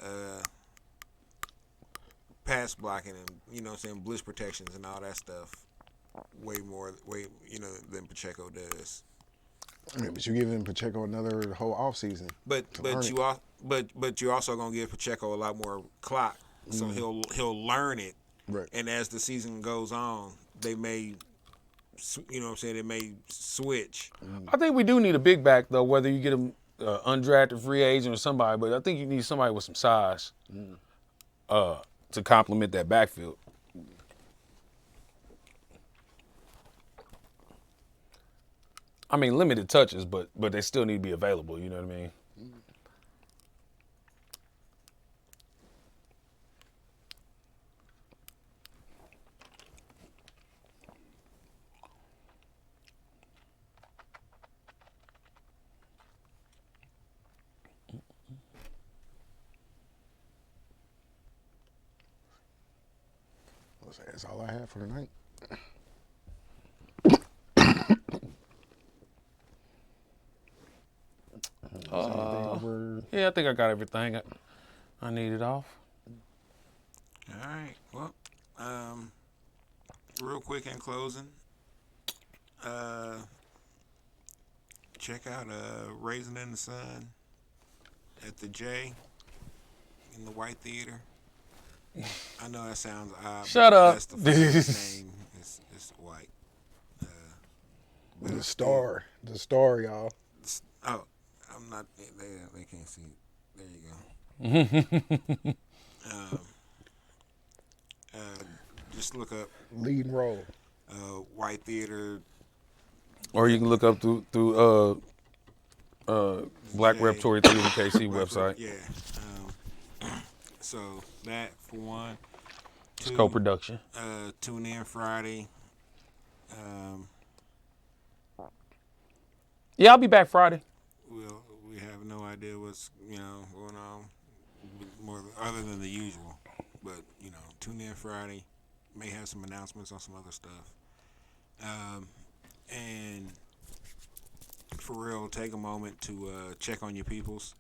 pass blocking and, blitz protections and all that stuff way than Pacheco does. Yeah, but you giving Pacheco another whole offseason. But you're also gonna give Pacheco a lot more clock, so he'll learn it. Right. And as the season goes on, they may, they may switch. I think we do need a big back though, whether you get him undrafted free agent or somebody. But I think you need somebody with some size to complement that backfield. I mean, limited touches, but they still need to be available. You know what I mean? That's all I have for tonight. Yeah, I think I got everything I needed off. All right. Well, real quick in closing, check out Raisin in the Sun at the J in the White Theater. I know that sounds odd. Shut up. That's the first name. It's white. The star, y'all. Oh, I'm not. They can't see it. There you go. Just look up Lead role. White Theater. Or you can look up through Black Yeah. Repertory Theater KC website. Yeah. So that for one. It's Two, co-production. Tune in Friday. Yeah, I'll be back Friday. We have no idea what's going on more other than the usual, but tune in Friday. May have some announcements on some other stuff. And for real, take a moment to check on your peoples.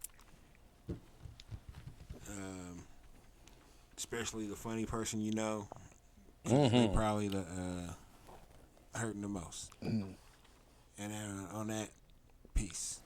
Especially the funny person you know. They probably the hurting the most. And on that, peace.